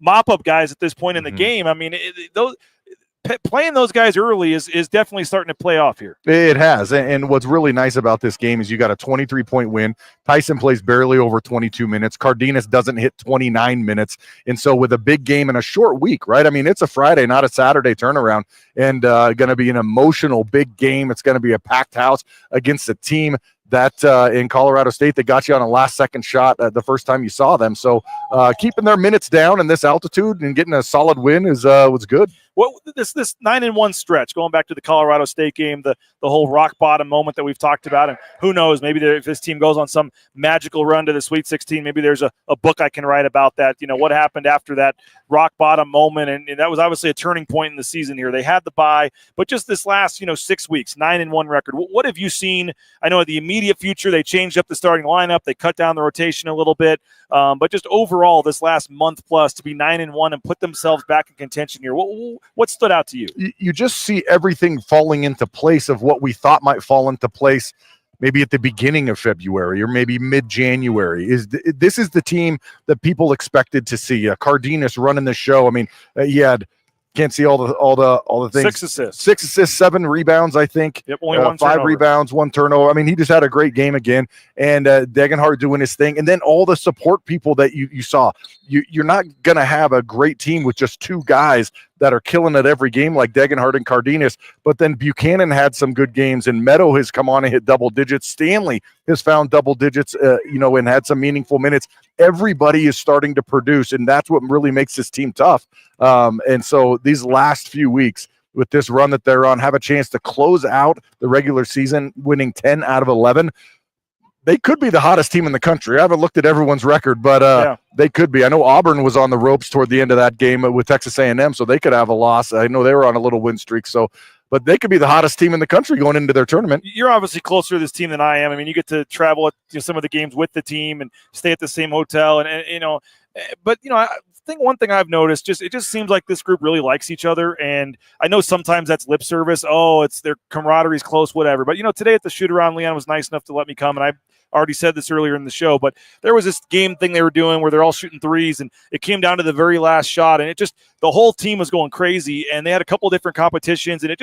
mop-up guys at this point in the game. I mean, playing those guys early is definitely starting to play off here. It has. And what's really nice about this game is you got a 23-point win. Tyson plays barely over 22 minutes. Cardenas doesn't hit 29 minutes. And so with a big game and a short week, right? I mean, it's a Friday, not a Saturday turnaround, and going to be an emotional big game. It's going to be a packed house against a team that in Colorado State that got you on a last-second shot the first time you saw them. So keeping their minutes down in this altitude and getting a solid win was good. Well, this 9-1 stretch, going back to the Colorado State game, the whole rock bottom moment that we've talked about, and who knows, maybe if this team goes on some magical run to the Sweet 16, maybe there's a book I can write about that, what happened after that rock bottom moment, and that was obviously a turning point in the season here. They had the bye, but just this last, 6 weeks, 9-1 record. What have you seen? I know in the immediate future, they changed up the starting lineup, they cut down the rotation a little bit, but just overall, this last month plus to be 9-1 and put themselves back in contention here, what stood out to you? You just see everything falling into place of what we thought might fall into place maybe at the beginning of February or maybe mid-January. This is the team that people expected to see. Cardenas running the show. I mean, he had can't see all the things. 6 assists, 7 rebounds, I think. Yep, only 1 5 turnover. rebounds, 1 turnover. I mean, he just had a great game again. And Degenhardt doing his thing, and then all the support people that you saw. You're not gonna have a great team with just 2 guys that are killing it every game like Degenhardt and Cardenas. But then Buchanan had some good games, and Meadow has come on and hit double digits. Stanley has found double digits, and had some meaningful minutes. Everybody is starting to produce, and that's what really makes this team tough. And so these last few weeks with this run that they're on have a chance to close out the regular season winning 10 out of 11. They could be the hottest team in the country. I haven't looked at everyone's record, but they could be. I know Auburn was on the ropes toward the end of that game with Texas A&M, so they could have a loss. I know they were on a little win streak, but they could be the hottest team in the country going into their tournament. You're obviously closer to this team than I am. I mean, you get to travel at some of the games with the team and stay at the same hotel, I think one thing I've noticed, it just seems like this group really likes each other. And I know sometimes that's lip service. Oh, it's their camaraderie's close, whatever. But, today at the shoot-around, Leon was nice enough to let me come, and I already said this earlier in the show, but there was this game thing they were doing where they're all shooting threes, and it came down to the very last shot, and the whole team was going crazy, and they had a couple different competitions, and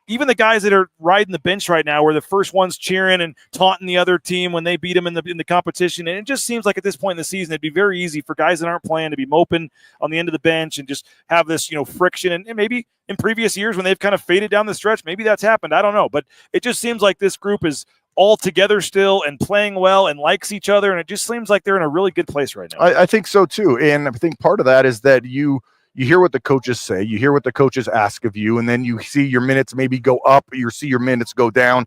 even the guys that are riding the bench right now were the first ones cheering and taunting the other team when they beat them in the competition. And it just seems like at this point in the season, it'd be very easy for guys that aren't playing to be moping on the end of the bench and just have this, friction. And maybe in previous years when they've kind of faded down the stretch, maybe that's happened. I don't know. But it just seems like this group is all together still and playing well and likes each other. And it just seems like they're in a really good place right now. I think so too. And I think part of that is that you hear what the coaches say, you hear what the coaches ask of you, and then you see your minutes maybe go up, you see your minutes go down.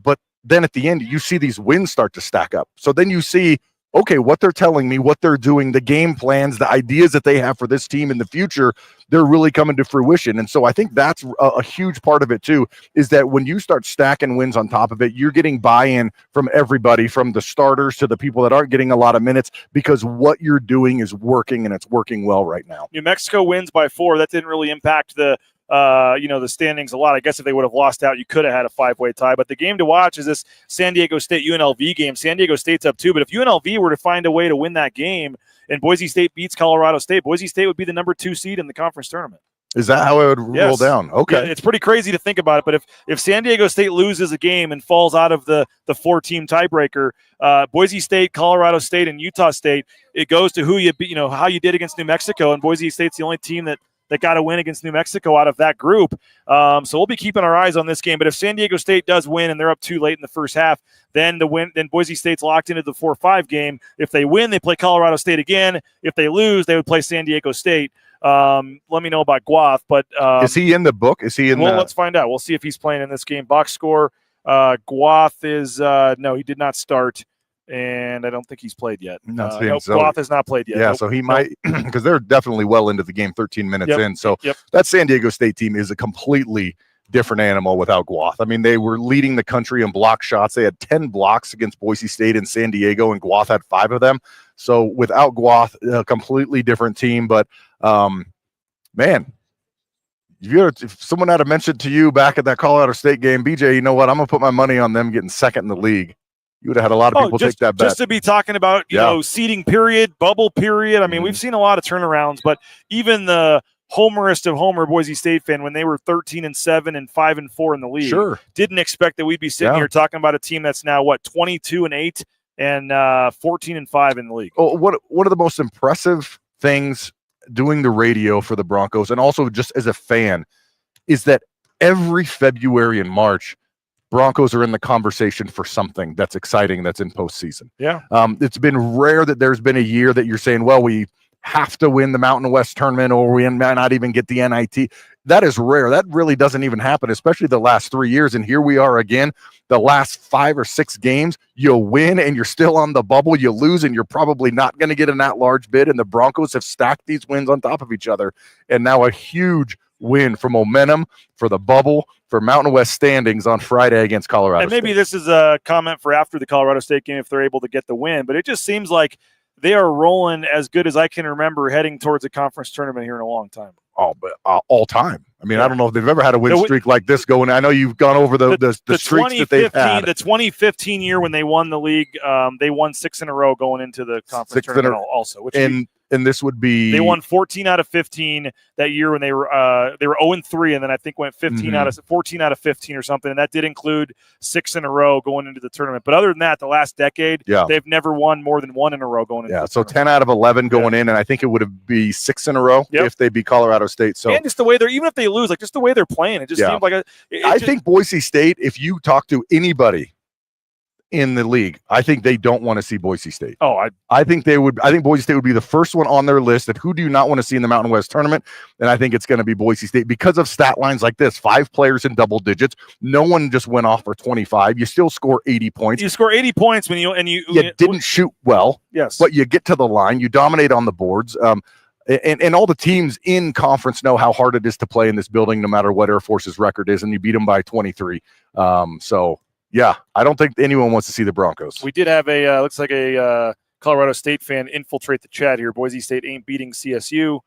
But then at the end, you see these wins start to stack up. So then you see, okay, what they're telling me, what they're doing, the game plans, the ideas that they have for this team in the future, they're really coming to fruition. And so I think that's a huge part of it too, is that when you start stacking wins on top of it, you're getting buy-in from everybody, from the starters to the people that aren't getting a lot of minutes, because what you're doing is working, and it's working well right now. New Mexico wins by 4. That didn't really impact the the standings a lot. I guess if they would have lost out, you could have had a 5-way tie. But the game to watch is this San Diego State UNLV game. San Diego State's up 2, but if UNLV were to find a way to win that game and Boise State beats Colorado State, Boise State would be the number 2 seed in the conference tournament. Is that how it would roll down? Okay. Yeah, it's pretty crazy to think about it, but if San Diego State loses a game and falls out of the 4-team tiebreaker, Boise State, Colorado State, and Utah State, it goes to who you beat, how you did against New Mexico, and Boise State's the only team that got a win against New Mexico out of that group. So we'll be keeping our eyes on this game. But if San Diego State does win and they're up 2 late in the first half, then Boise State's locked into the 4-5 game. If they win, they play Colorado State again. If they lose, they would play San Diego State. Let me know about Guath, but is he in the book? Is he in? Well, let's find out. We'll see if he's playing in this game. Box score: Guath is no, he did not start, and I don't think he's played yet. Guath has not played yet. Yeah, so he might, because they're definitely well into the game, 13 minutes in. So that San Diego State team is a completely different animal without Guath. I mean, they were leading the country in block shots. They had 10 blocks against Boise State and San Diego, and Guath had 5 of them. So without Guath, a completely different team. But man, if someone had mentioned to you back at that Colorado State game, BJ, you know what? I'm going to put my money on them getting second in the league. You would have had a lot of people take that bet. Just to be talking about, seeding period, bubble period. I mean, we've seen a lot of turnarounds, but even the homerist of Homer, Boise State fan, when they were 13-7 and 5-4 in the league, didn't expect that we'd be sitting here talking about a team that's now 22-8 and 14-5 in the league. Oh, one of the most impressive things doing the radio for the Broncos, and also just as a fan, is that every February and March, Broncos are in the conversation for something that's exciting that's in postseason. Yeah. It's been rare that there's been a year that you're saying, well, we have to win the Mountain West tournament or we might not even get the NIT. That is rare. That really doesn't even happen, especially the last 3 years. And here we are again, the last 5 or 6 games, you win and you're still on the bubble. You lose and you're probably not going to get an at-large bid. And the Broncos have stacked these wins on top of each other. And now a huge win for momentum, for the bubble, for Mountain West standings on Friday against Colorado And maybe State. this is a comment for after the Colorado State game if they're able to get the win, but it just seems like they are rolling as good as I can remember heading towards a conference tournament here in a long time. Oh, but all time. I mean, I don't know if they've ever had a win streak like this going. I know you've gone over the streaks that they've had. The 2015 year when they won the league, they won 6 in a row going into the conference tournament also. And this would be they won 14 out of 15 that year when they were 0-3, and then I think went 14 out of 15 or something, and that did include 6 in a row going into the tournament. But other than that, the last decade, they've never won more than 1 in a row going into. Yeah, so 10 out of 11 going in, and I think it would be 6 in a row if they beat Colorado State. So and just the way even if they lose, just the way they're playing, it just seemed like I think Boise State, if you talk to anybody in the league, I think they don't want to see Boise State. I think they would. I think Boise State would be the first one on their list of who do you not want to see in the Mountain West tournament, and I think it's going to be Boise State because of stat lines like this: 5 players in double digits. No one just went off for 25. You still score 80 points. You score 80 points when you didn't shoot well. Yes, but you get to the line. You dominate on the boards. And all the teams in conference know how hard it is to play in this building, no matter what Air Force's record is, and you beat them by 23. So. Yeah, I don't think anyone wants to see the Broncos. We did have looks like a Colorado State fan infiltrate the chat here. Boise State ain't beating CSU.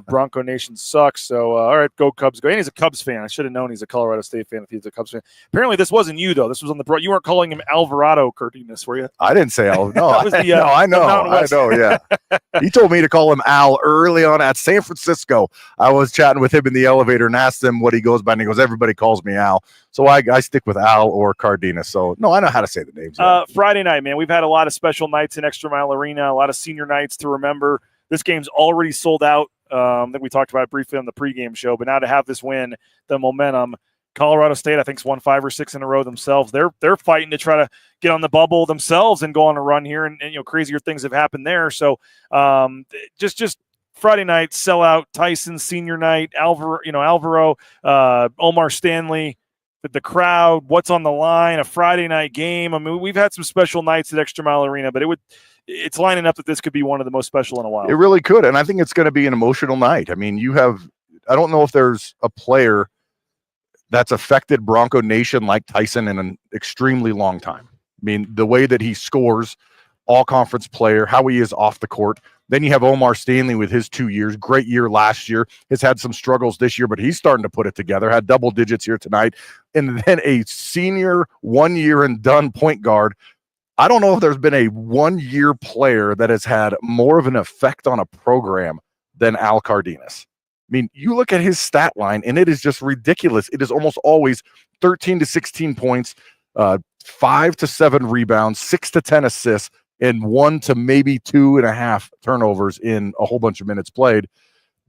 Bronco Nation sucks. So, all right, go Cubs. Go. And he's a Cubs fan. I should have known he's a Colorado State fan if he's a Cubs fan. Apparently, this wasn't you, though. This was on the – you weren't calling him Alvarado Cardenas, were you? I didn't say Al. No, I know, yeah. He told me to call him Al early on at San Francisco. I was chatting with him in the elevator and asked him what he goes by, and he goes, everybody calls me Al. So I stick with Al or Cardenas. So, no, I know how to say the names. Friday night, man. We've had a lot of special nights in Extra Mile Arena, a lot of senior nights to remember. This game's already sold out. I think we talked about it briefly on the pregame show, but now to have this win, the momentum, Colorado State, I think, has won 5 or 6 in a row themselves. They're fighting to try to get on the bubble themselves and go on a run here, and crazier things have happened there. So just Friday night sellout, Tyson senior night, Alvaro, Omar Stanley, the crowd, what's on the line, a Friday night game. I mean, we've had some special nights at Extra Mile Arena, but it's lining up that this could be one of the most special in a while. It really could, and I think it's going to be an emotional night. I mean, I don't know if there's a player that's affected Bronco Nation like Tyson in an extremely long time. I mean, the way that he scores, all-conference player, how he is off the court. Then you have Omar Stanley with his 2 years. Great year last year. Has had some struggles this year, but he's starting to put it together. Had double digits here tonight. And then a senior 1 year and done point guard. I don't know if there's been a 1 year player that has had more of an effect on a program than Al Cardenas. I mean, you look at his stat line, and it is just ridiculous. It is almost always 13 to 16 points, 5 to 7 rebounds, 6 to 10 assists, and 1 to maybe 2.5 turnovers in a whole bunch of minutes played.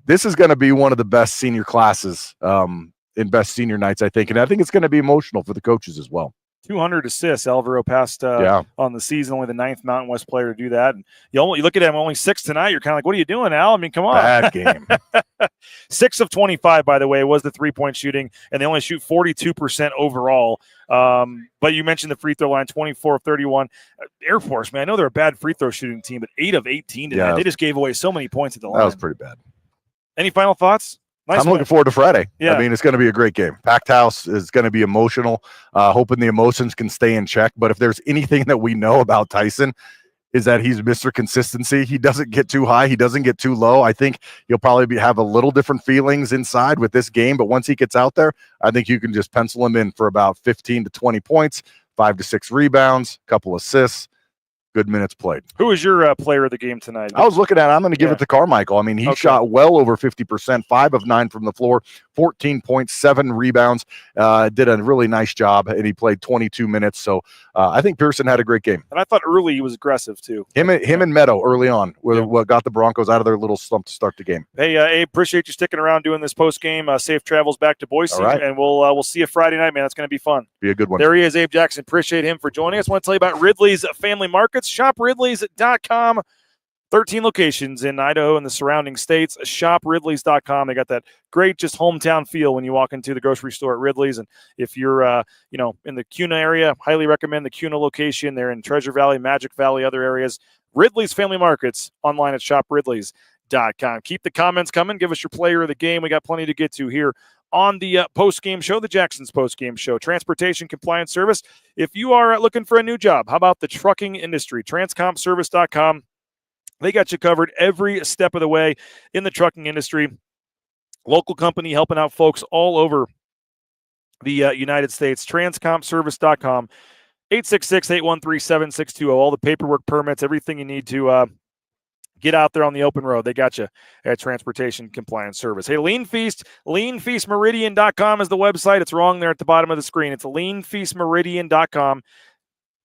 This is going to be one of the best senior classes in best senior nights, I think. And I think it's going to be emotional for the coaches as well. 200 assists. Alvaro passed on the season, only the 9th Mountain West player to do that. And you look at him, only 6 tonight. You're kind of like, what are you doing, Al? I mean, come on. Bad game. 6 of 25, by the way, was the three-point shooting, and they only shoot 42% overall. But you mentioned the free throw line, 24 of 31. Air Force, man, I know they're a bad free throw shooting team, but 8 of 18 tonight. Yeah. They just gave away so many points at the line. That was pretty bad. Any final thoughts? Nice I'm looking forward to Friday. Yeah. I mean, it's going to be a great game. Packed house is going to be emotional. Hoping the emotions can stay in check. But if there's anything that we know about Tyson, is that he's Mr. Consistency. He doesn't get too high. He doesn't get too low. I think he'll probably have a little different feelings inside with this game. But once he gets out there, I think you can just pencil him in for about 15 to 20 points, 5 to 6 rebounds, a couple assists. Good minutes played. Who is your player of the game tonight? I was looking at it. I'm going to give it to Carmichael. I mean, he shot well over 50%, 5 of 9 from the floor, 14 points, 7 rebounds. Did a really nice job, and he played 22 minutes. So I think Pearson had a great game. And I thought early he was aggressive, too. Him and Meadow early on were what got the Broncos out of their little slump to start the game. Hey, Abe, appreciate you sticking around doing this post-game. Safe travels back to Boise. All right. And we'll see you Friday night, man. That's going to be fun. Be a good one. There he is, Abe Jackson. Appreciate him for joining us. I want to tell you about Ridley's Family Markets. Shop Ridley's.com. 13 locations in Idaho and the surrounding states. ShopRidleys.com. They got that great just hometown feel when you walk into the grocery store at Ridley's. And if you're in the Clune area, highly recommend the Clune location. They're in Treasure Valley, Magic Valley, other areas. Ridley's Family Markets online at ShopRidleys.com. Keep the comments coming. Give us your player of the game. We got plenty to get to here on the post-game show, the Jacksons Postgame Show. Transportation Compliance Service. If you are looking for a new job, how about the trucking industry? Transcompservice.com. They got you covered every step of the way in the trucking industry. Local company helping out folks all over the United States. Transcompservice.com. 866-813-7620. All the paperwork, permits, everything you need to get out there on the open road. They got you at Transportation Compliance Service. Hey, Lean Feast, leanfeastmeridian.com is the website. It's wrong there at the bottom of the screen. It's leanfeastmeridian.com.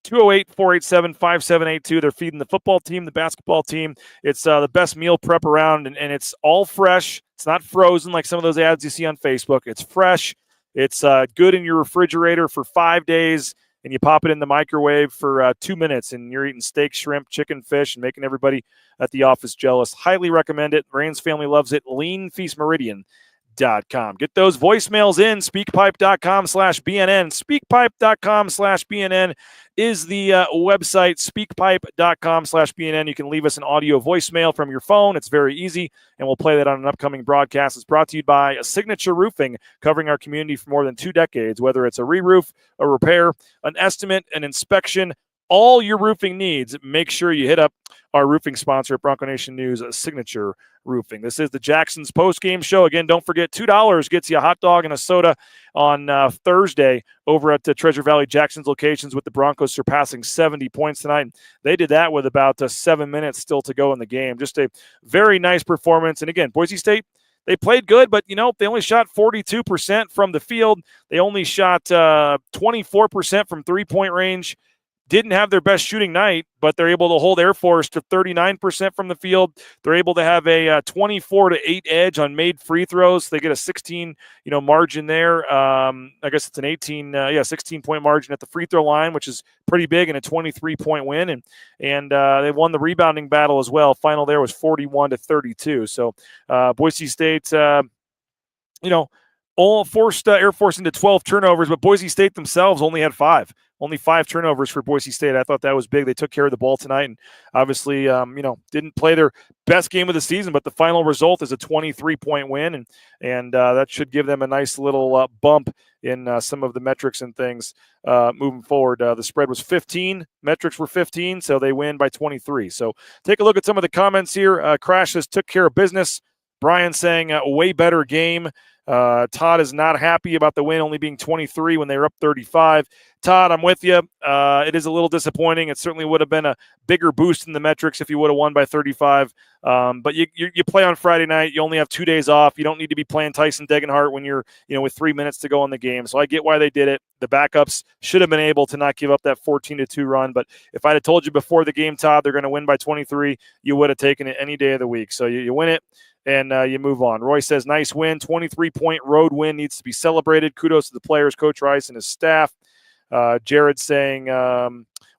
208-487-5782. They're feeding the football team, the basketball team. It's the best meal prep around, and it's all fresh. It's not frozen like some of those ads you see on Facebook. It's fresh. It's good in your refrigerator for 5 days, and you pop it in the microwave for 2 minutes, and you're eating steak, shrimp, chicken, fish, and making everybody at the office jealous. Highly recommend it. Rain's family loves it. LeanFeastMeridian.com. Get those voicemails in. SpeakPipe.com/BNN. SpeakPipe.com/BNN is the website. SpeakPipe.com/BNN. You can leave us an audio voicemail from your phone. It's very easy, and we'll play that on an upcoming broadcast. It's brought to you by Signature Roofing, covering our community for more than 2 decades. Whether it's a re-roof, a repair, an estimate, an inspection, all your roofing needs, make sure you hit up our roofing sponsor at Bronco Nation News, Signature Roofing. This is the Jacksons Postgame Show. Again, don't forget, $2 gets you a hot dog and a soda on Thursday over at the Treasure Valley Jacksons locations, with the Broncos surpassing 70 points tonight. They did that with about 7 minutes still to go in the game. Just a very nice performance. And again, Boise State, they played good, but, they only shot 42% from the field. They only shot 24% from three-point range. Didn't have their best shooting night, but they're able to hold Air Force to 39% from the field. They're able to have a 24-8 edge on made free throws. They get a 16, margin there. I guess it's an 16-point margin at the free throw line, which is pretty big, and a 23-point win. And they won the rebounding battle as well. Final there was 41-32. So Boise State, all forced Air Force into 12 turnovers, but Boise State themselves only had 5. Only 5 turnovers for Boise State. I thought that was big. They took care of the ball tonight, and obviously, didn't play their best game of the season, but the final result is a 23-point win, and that should give them a nice little bump in some of the metrics and things moving forward. The spread was 15. Metrics were 15, so they win by 23. So take a look at some of the comments here. Crash says, took care of business. Brian saying, a way better game. Todd is not happy about the win only being 23 when they were up 35. Todd, I'm with you. It is a little disappointing. It certainly would have been a bigger boost in the metrics if you would have won by 35. But you play on Friday night. You only have 2 days off. You don't need to be playing Tyson Degenhart when you're with 3 minutes to go in the game. So I get why they did it. The backups should have been able to not give up that 14-2 run. But if I'd have told you before the game, Todd, they're going to win by 23, you would have taken it any day of the week. So you win it. And you move on. Roy says, nice win. 23-point road win needs to be celebrated. Kudos to the players, Coach Rice and his staff. Jared saying,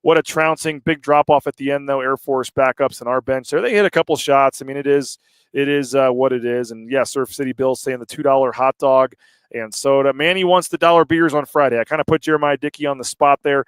what a trouncing. Big drop-off at the end, though. Air Force backups and our bench there. They hit a couple shots. I mean, it is what it is. And, yeah, Surf City Bill saying the $2 hot dog and soda. Manny wants the $1 beers on Friday. I kind of put Jeremiah Dickey on the spot there.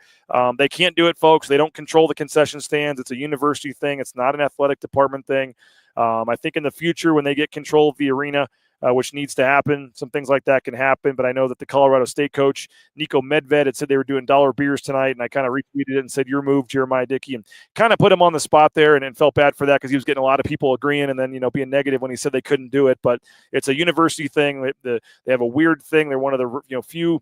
They can't do it, folks. They don't control the concession stands. It's a university thing. It's not an athletic department thing. I think in the future when they get control of the arena, which needs to happen, some things like that can happen. But I know that the Colorado State coach, Nico Medved, had said they were doing $1 beers tonight, and I kind of retweeted it and said, your move, Jeremiah Dickey, and kind of put him on the spot there and felt bad for that because he was getting a lot of people agreeing and then, being negative when he said they couldn't do it. But it's a university thing. They have a weird thing. They're one of the few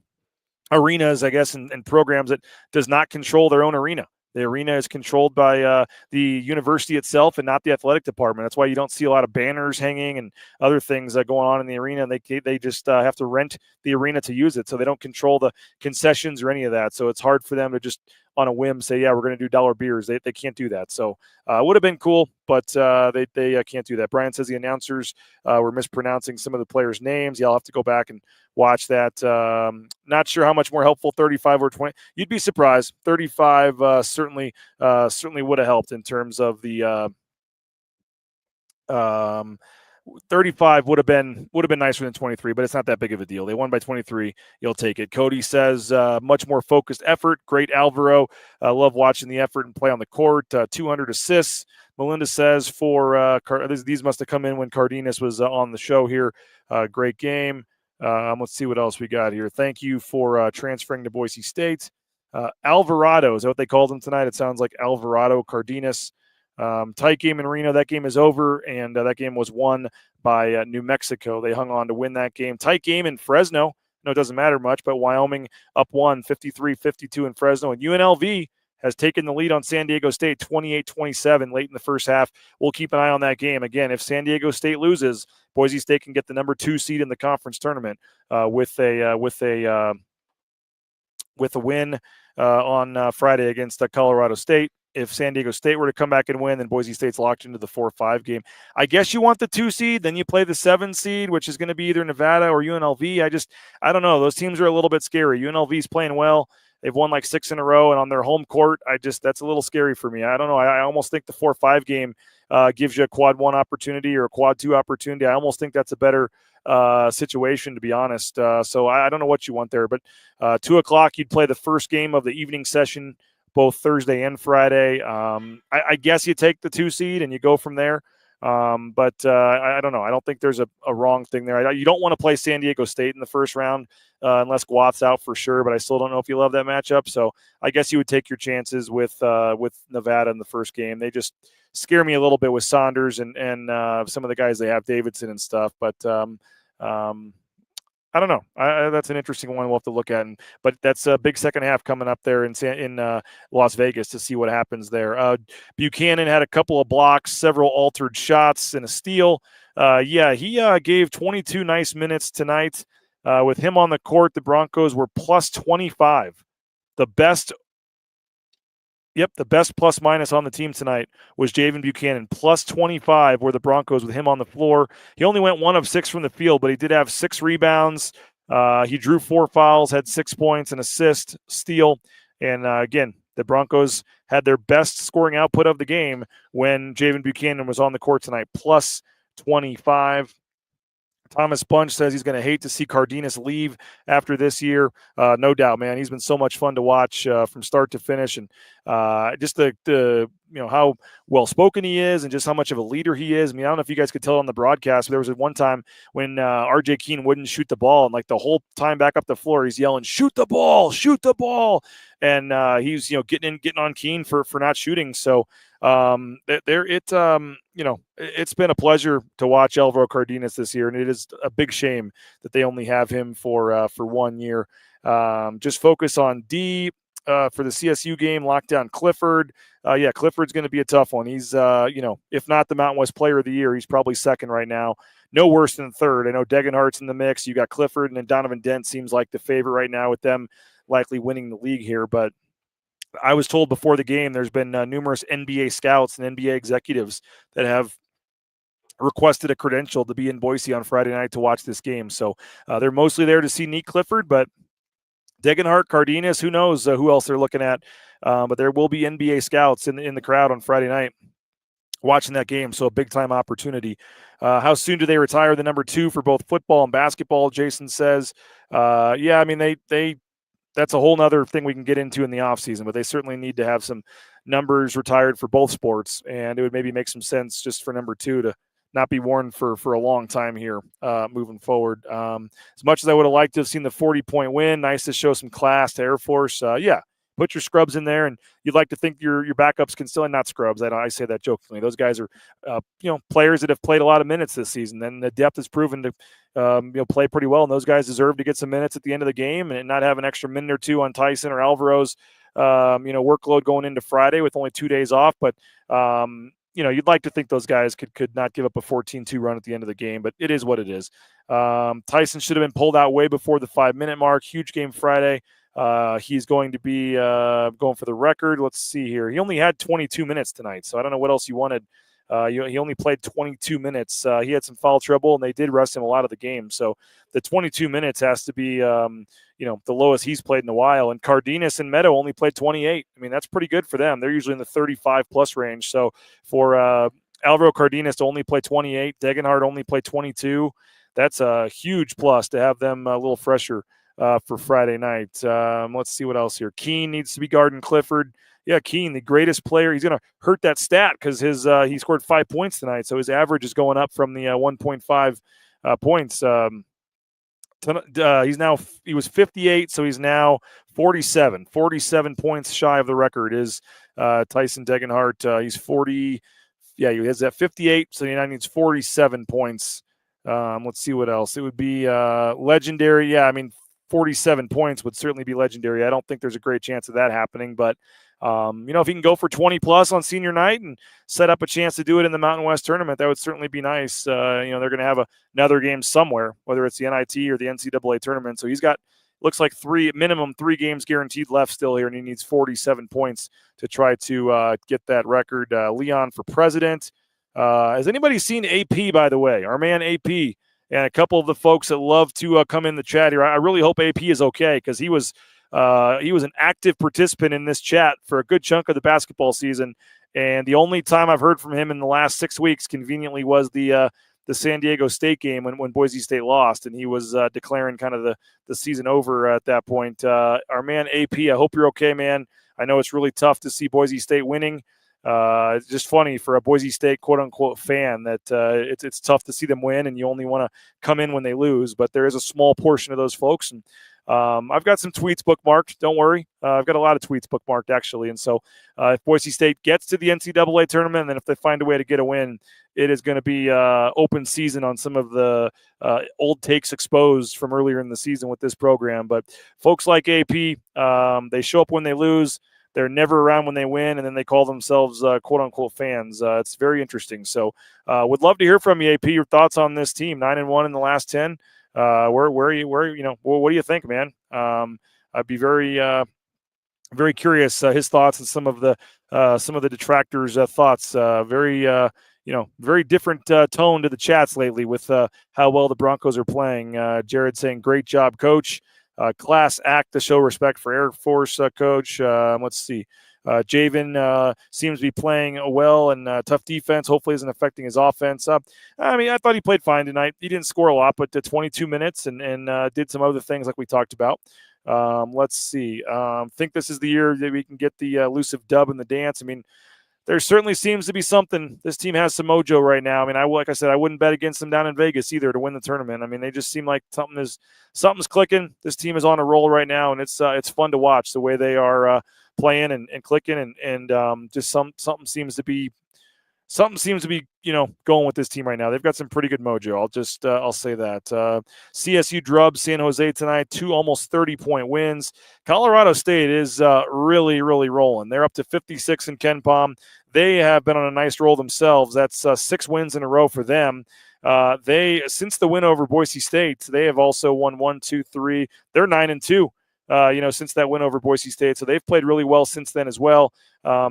arenas, I guess, and programs that does not control their own arena. The arena is controlled by the university itself and not the athletic department. That's why you don't see a lot of banners hanging and other things going on in the arena. And they just have to rent the arena to use it. So they don't control the concessions or any of that. So it's hard for them to just on a whim say, yeah, we're going to do $1 beers. They can't do that. So it would have been cool, but they can't do that. Brian says the announcers were mispronouncing some of the players' names. Yeah, I'll have to go back and watch that. Not sure how much more helpful 35 or 20. You'd be surprised. 35 certainly would have helped in terms of the 35 would have been nicer than 23, but it's not that big of a deal. They won by 23. You'll take it. Cody says much more focused effort. Great Alvaro. Love watching the effort and play on the court. 200 assists. Melinda says for these must have come in when Cardenas was on the show here. Great game. Let's see what else we got here. Thank you for transferring to Boise State. Alvarado, is that what they called him tonight? It sounds like Alvarado Cardenas. Tight game in Reno. That game is over, and that game was won by New Mexico. They hung on to win that game. Tight game in Fresno. No, it doesn't matter much, but Wyoming up 53-52 in Fresno. And UNLV has taken the lead on San Diego State 28-27 late in the first half. We'll keep an eye on that game. Again, if San Diego State loses, Boise State can get the number 2 seed in the conference tournament with a win on Friday against Colorado State. If San Diego State were to come back and win, then Boise State's locked into the 4-5 game. I guess you want the 2 seed, then you play the 7 seed, which is going to be either Nevada or UNLV. I don't know. Those teams are a little bit scary. UNLV's playing well. They've won like 6 in a row, and on their home court, that's a little scary for me. I don't know. I almost think the 4-5 game gives you a quad 1 opportunity or a quad 2 opportunity. I almost think that's a better situation, to be honest. So I don't know what you want there, but 2 o'clock, you'd play the first game of the evening session, both Thursday and Friday. I guess you take the 2 seed and you go from there. But I don't know. I don't think there's a wrong thing there. You don't want to play San Diego State in the first round unless Guath's out for sure, but I still don't know if you love that matchup. So I guess you would take your chances with Nevada in the first game. They just scare me a little bit with Saunders and some of the guys they have, Davidson and stuff. But I don't know. That's an interesting one we'll have to look at. But that's a big second half coming up there in Las Vegas to see what happens there. Buchanan had a couple of blocks, several altered shots, and a steal. He gave 22 nice minutes tonight. With him on the court, the Broncos were plus 25. The best plus minus on the team tonight was Javen Buchanan. Plus 25 were the Broncos with him on the floor. He only went 1 of 6 from the field, but he did have 6 rebounds. He drew 4 fouls, had 6 points, an assist, steal. And again, the Broncos had their best scoring output of the game when Javen Buchanan was on the court tonight. Plus 25. Thomas Bunch says he's going to hate to see Cardenas leave after this year. No doubt, man. He's been so much fun to watch from start to finish, and just the how well spoken he is, and just how much of a leader he is. I mean, I don't know if you guys could tell on the broadcast, but there was one time when RJ Keene wouldn't shoot the ball, and like the whole time back up the floor, he's yelling, "Shoot the ball! Shoot the ball!" And he's getting on Keene for not shooting. So it's been a pleasure to watch Alvaro Cardenas this year, and it is a big shame that they only have him for 1 year. Just focus on D for the CSU game. Lock down Clifford. Clifford's going to be a tough one. He's if not the Mountain West Player of the Year, he's probably second right now. No worse than third. I know Degenhardt's in the mix. You got Clifford, and then Donovan Dent seems like the favorite right now, with them likely winning the league here. But I was told before the game there's been numerous NBA scouts and NBA executives that have requested a credential to be in Boise on Friday night to watch this game. So they're mostly there to see Nick Clifford, but Degenhardt, Cardenas, who knows who else they're looking at. But there will be NBA scouts in the crowd on Friday night watching that game. So a big time opportunity. How soon do they retire the number 2 for both football and basketball? Jason says, they that's a whole nother thing we can get into in the offseason, but they certainly need to have some numbers retired for both sports. And it would maybe make some sense just for number 2 to not be worn for a long time here moving forward. As much as I would have liked to have seen the 40-point win, nice to show some class to Air Force. Put your scrubs in there, and you'd like to think your backups can still, and not scrubs. I say that jokingly. Those guys are, players that have played a lot of minutes this season, and the depth has proven to, play pretty well. And those guys deserve to get some minutes at the end of the game, and not have an extra minute or two on Tyson or Alvaro's, workload going into Friday with only 2 days off. But you'd like to think those guys could not give up a 14-2 run at the end of the game, but it is what it is. Tyson should have been pulled out way before the 5-minute mark. Huge game Friday. He's going to be going for the record. Let's see here. He only had 22 minutes tonight, so I don't know what else you wanted. He only played 22 minutes. He had some foul trouble, and they did rest him a lot of the game. So the 22 minutes has to be, the lowest he's played in a while. And Cardenas and Meadow only played 28. I mean, that's pretty good for them. They're usually in the 35-plus range. So for Alvaro Cardenas to only play 28, Degenhardt only played 22, that's a huge plus to have them a little fresher for Friday night. Let's see what else here. Keene needs to be guarding Clifford. Yeah, Keene, the greatest player. He's going to hurt that stat because he scored 5 points tonight, so his average is going up from the 1.5 points. He was 58, so he's now 47 points shy of the record is Tyson Degenhardt. He's 40. Yeah, he has that 58, so he now needs 47 points. Let's see what else. It would be legendary. Yeah, 47 points would certainly be legendary. I don't think there's a great chance of that happening, but if he can go for 20 plus on senior night and set up a chance to do it in the Mountain West tournament, that would certainly be nice. They're going to have another game somewhere, whether it's the NIT or the NCAA tournament. So he's got, looks like minimum three games guaranteed left still here, and he needs 47 points to try to get that record. Leon for president. Has anybody seen AP, by the way? Our man AP. And a couple of the folks that love to come in the chat here. I really hope AP is okay, because he was an active participant in this chat for a good chunk of the basketball season. And the only time I've heard from him in the last 6 weeks, conveniently, was the San Diego State game when Boise State lost, and he was declaring kind of the season over at that point. Our man AP, I hope you're okay, man. I know it's really tough to see Boise State winning. It's just funny for a Boise State quote-unquote fan that it's tough to see them win, and you only want to come in when they lose. But there is a small portion of those folks, and I've got some tweets bookmarked. Don't worry. I've got a lot of tweets bookmarked, actually. And so if Boise State gets to the NCAA tournament, and then if they find a way to get a win, it is going to be open season on some of the old takes exposed from earlier in the season with this program. But folks like AP, they show up when they lose. They're never around when they win, and then they call themselves quote-unquote fans. It's very interesting. So would love to hear from you, AP, your thoughts on this team. 9-1 in the last 10. What do you think, man? I'd be very curious his thoughts and some of the detractors' thoughts. Very different tone to the chats lately with how well the Broncos are playing. Jared saying, "Great job, coach. Class act to show respect for Air Force, coach." Let's see. Javen seems to be playing well, and tough defense hopefully isn't affecting his offense. I thought he played fine tonight. He didn't score a lot, but 22 minutes and did some other things like we talked about. Let's see. Think this is the year that we can get the elusive dub in the dance. There certainly seems to be something. This team has some mojo right now. Like I said, I wouldn't bet against them down in Vegas either to win the tournament. They just seem like something's clicking. This team is on a roll right now, and it's fun to watch the way they are playing and clicking, and just something seems to be going with this team right now. They've got some pretty good mojo. I'll say that. CSU drubs San Jose tonight, 2 almost 30-point wins. Colorado State is really, really rolling. They're up to 56 in KenPom. They have been on a nice roll themselves. That's 6 wins in a row for them. Since the win over Boise State, they have also won 1, 2, 3. They're 9-2. Since that win over Boise State. So they've played really well since then as well.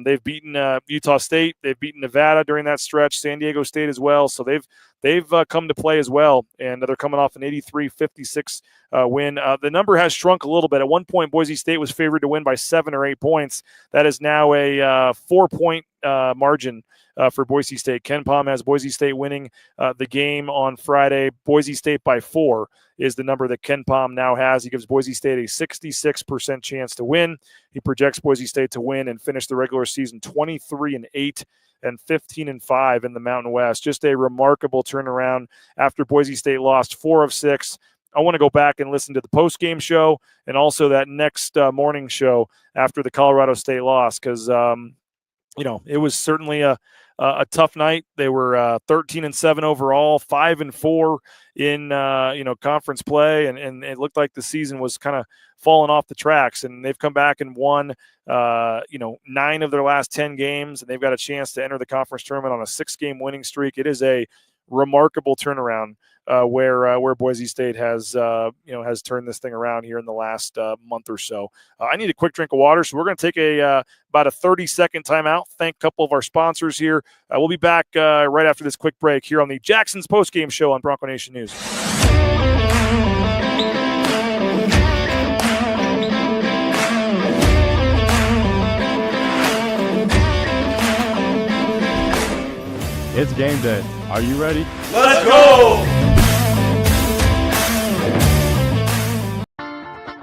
They've beaten Utah State. They've beaten Nevada during that stretch, San Diego State as well. So they've come to play as well, and they're coming off an 83-56 win. The number has shrunk a little bit. At one point, Boise State was favored to win by 7 or 8 points. That is now a 4-point margin for Boise State. KenPom has Boise State winning the game on Friday. Boise State by 4 is the number that KenPom now has. He gives Boise State a 66% chance to win. He projects Boise State to win and finish the regular season 23-8 and 15-5 in the Mountain West. Just a remarkable turnaround after Boise State lost 4 of 6. I want to go back and listen to the postgame show and also that next morning show after the Colorado State loss because, it was certainly a tough night. They were 13-7 overall, 5-4 in conference play, and it looked like the season was kind of falling off the tracks. And they've come back and won 9 of their last 10 games, and they've got a chance to enter the conference tournament on a 6-game winning streak. It is a remarkable turnaround where Boise State has turned this thing around here in the last month or so. I need a quick drink of water, so we're going to take about a 30-second timeout. Thank a couple of our sponsors here. We'll be back right after this quick break here on the Jacksons Postgame Show on Bronco Nation News. It's game day. Are you ready? Let's go!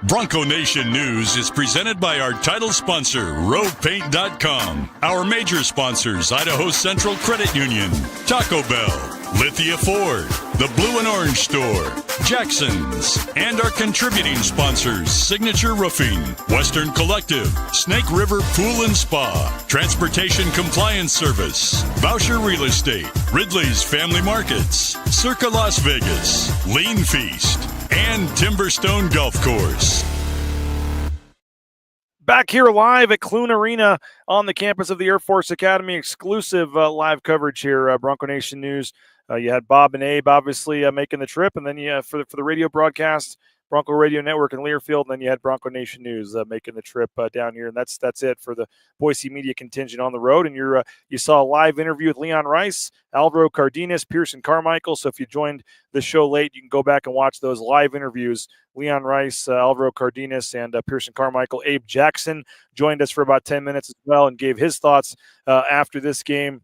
Bronco Nation News is presented by our title sponsor, RowPaint.com. Our major sponsors, Idaho Central Credit Union, Taco Bell, Lithia Ford, the Blue and Orange Store, Jacksons, and our contributing sponsors, Signature Roofing, Western Collective, Snake River Pool and Spa, Transportation Compliance Service, Voucher Real Estate, Ridley's Family Markets, Circa Las Vegas, Lean Feast, and Timberstone Golf Course. Back here live at Clune Arena on the campus of the Air Force Academy. Exclusive live coverage here, Bronco Nation News. You had Bob and Abe obviously making the trip, and then for the radio broadcast, Bronco Radio Network in Learfield, and then you had Bronco Nation News making the trip down here, and that's it for the Boise media contingent on the road. And you saw a live interview with Leon Rice, Alvaro Cardenas, Pearson Carmichael. So if you joined the show late, you can go back and watch those live interviews. Leon Rice, Alvaro Cardenas, and Pearson Carmichael. Abe Jackson joined us for about 10 minutes as well and gave his thoughts after this game.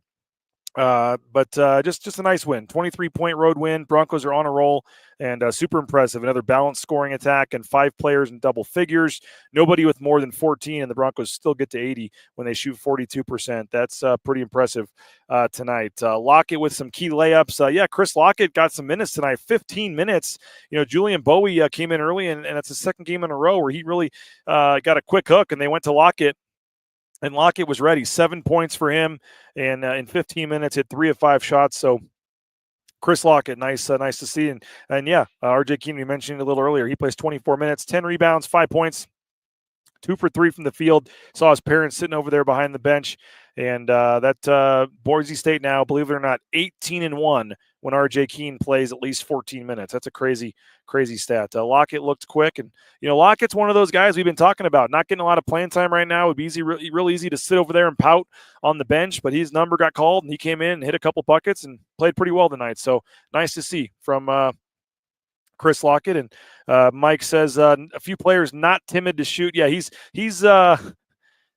But just a nice win, 23-point road win. Broncos are on a roll and super impressive. Another balanced scoring attack and 5 players in double figures. Nobody with more than 14, and the Broncos still get to 80 when they shoot 42%. That's pretty impressive tonight. Lockett with some key layups. Chris Lockett got some minutes tonight, 15 minutes. Julian Bowie came in early, and it's the second game in a row where he really got a quick hook, and they went to Lockett. And Lockett was ready. 7 points for him, and in 15 minutes, hit 3 of 5 shots. So Chris Lockett, nice to see. And RJ Keenan, you mentioned it a little earlier. He plays 24 minutes, 10 rebounds, 5 points, 2 for 3 from the field. Saw his parents sitting over there behind the bench. And that Boise State now, believe it or not, 18-1 when RJ Keen plays at least 14 minutes. That's a crazy stat. Lockett looked quick, and Lockett's one of those guys we've been talking about. Not getting a lot of playing time right now. It would be real easy to sit over there and pout on the bench, but his number got called, and he came in and hit a couple buckets and played pretty well tonight. So nice to see from Chris Lockett. And Mike says a few players not timid to shoot. Yeah, he's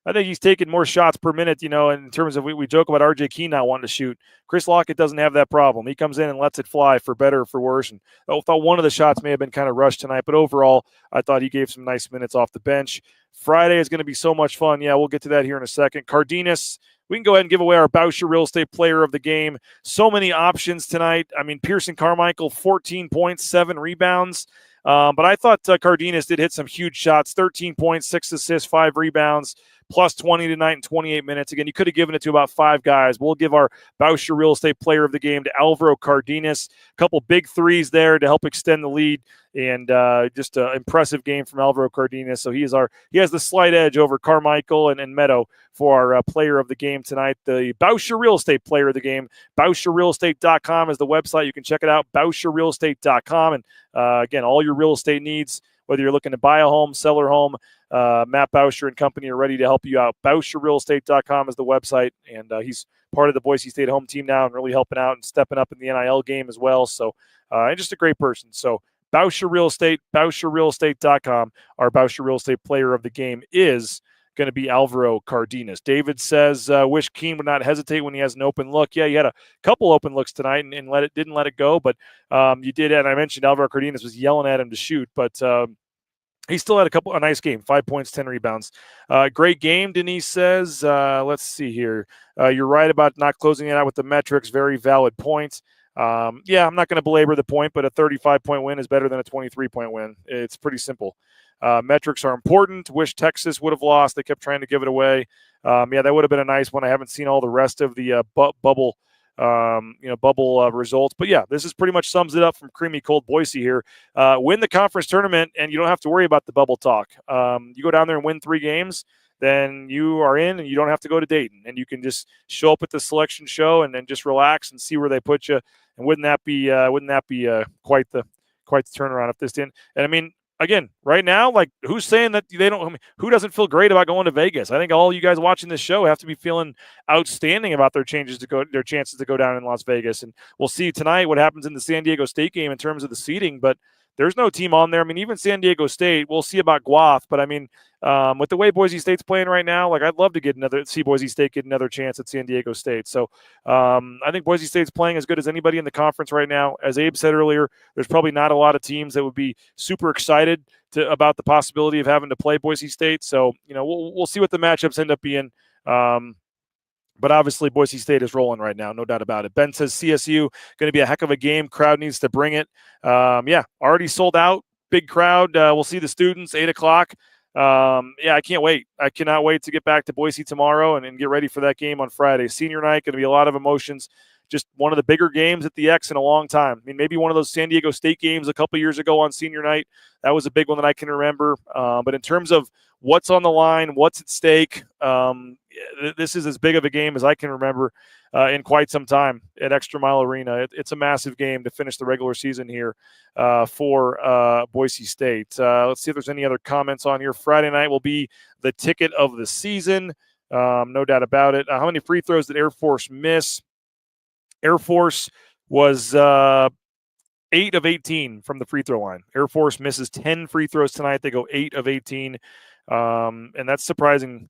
I think he's taking more shots per minute, in terms of we joke about RJ Keene not wanting to shoot. Chris Lockett doesn't have that problem. He comes in and lets it fly for better or for worse. And I thought one of the shots may have been kind of rushed tonight, but overall, I thought he gave some nice minutes off the bench. Friday is going to be so much fun. Yeah, we'll get to that here in a second. Cardenas, we can go ahead and give away our Bauscher Real Estate Player of the Game. So many options tonight. I mean, Pearson Carmichael, 14 points, 7 rebounds. But I thought Cardenas did hit some huge shots, 13 points, 6 assists, 5 rebounds, plus 20 tonight in 28 minutes. Again, you could have given it to about 5 guys. We'll give our Bauscher Real Estate Player of the Game to Alvaro Cardenas. A couple big threes there to help extend the lead, and just an impressive game from Alvaro Cardenas. So he has the slight edge over Carmichael and Meadow for our Player of the Game tonight. The Bauscher Real Estate Player of the Game. BauscherRealEstate.com is the website. You can check it out, BauscherRealEstate.com. And again, all your real estate needs, whether you're looking to buy a home, sell a home, Matt Bauscher and company are ready to help you out. BauscherRealEstate.com is the website, and he's part of the Boise State home team now and really helping out and stepping up in the NIL game as well. So, and just a great person. So, Bauscher Real Estate, BauscherRealEstate.com. Our Bauscher Real Estate Player of the Game is going to be Alvaro Cardenas. David says, wish Keene would not hesitate when he has an open look. Yeah, he had a couple open looks tonight and didn't let it go, but you did. And I mentioned Alvaro Cardenas was yelling at him to shoot, but he still had a nice game, 5 points, 10 rebounds. Great game, Denise says. Let's see here. You're right about not closing it out with the metrics. Very valid point. Yeah, I'm not going to belabor the point, but a 35-point win is better than a 23-point win. It's pretty simple. Metrics are important. Wish Texas would have lost. They kept trying to give it away. Yeah, that would have been a nice one. I haven't seen all the rest of the bubble results. But yeah, this is pretty much sums it up from creamy cold Boise here. Win the conference tournament, and you don't have to worry about the bubble talk. You go down there and win 3 games, then you are in, and you don't have to go to Dayton, and you can just show up at the selection show and then just relax and see where they put you. And wouldn't that be quite the turnaround if this didn't? And I mean, again, right now, like, who's saying that they don't? I mean, who doesn't feel great about going to Vegas? I think all you guys watching this show have to be feeling outstanding about their chances to go down in Las Vegas. And we'll see tonight what happens in the San Diego State game in terms of the seeding. But there's no team on there. I mean, even San Diego State. We'll see about Guath. But I mean, with the way Boise State's playing right now, like, I'd love to see Boise State get another chance at San Diego State. So I think Boise State's playing as good as anybody in the conference right now. As Abe said earlier, there's probably not a lot of teams that would be super excited about the possibility of having to play Boise State. So, we'll see what the matchups end up being. But obviously, Boise State is rolling right now, no doubt about it. Ben says CSU going to be a heck of a game. Crowd needs to bring it. Yeah, already sold out. Big crowd. We'll see the students, 8 o'clock. Yeah, I can't wait. I cannot wait to get back to Boise tomorrow and get ready for that game on Friday. Senior night, going to be a lot of emotions. Just one of the bigger games at the X in a long time. I mean, maybe one of those San Diego State games a couple years ago on senior night. That was a big one that I can remember. But in terms of what's on the line, what's at stake, this is as big of a game as I can remember in quite some time at Extra Mile Arena. It's a massive game to finish the regular season here for Boise State. Let's see if there's any other comments on here. Friday night will be the ticket of the season. No doubt about it. How many free throws did Air Force miss? Air Force was 8 of 18 from the free throw line. Air Force misses 10 free throws tonight. They go 8 of 18. And that's surprising,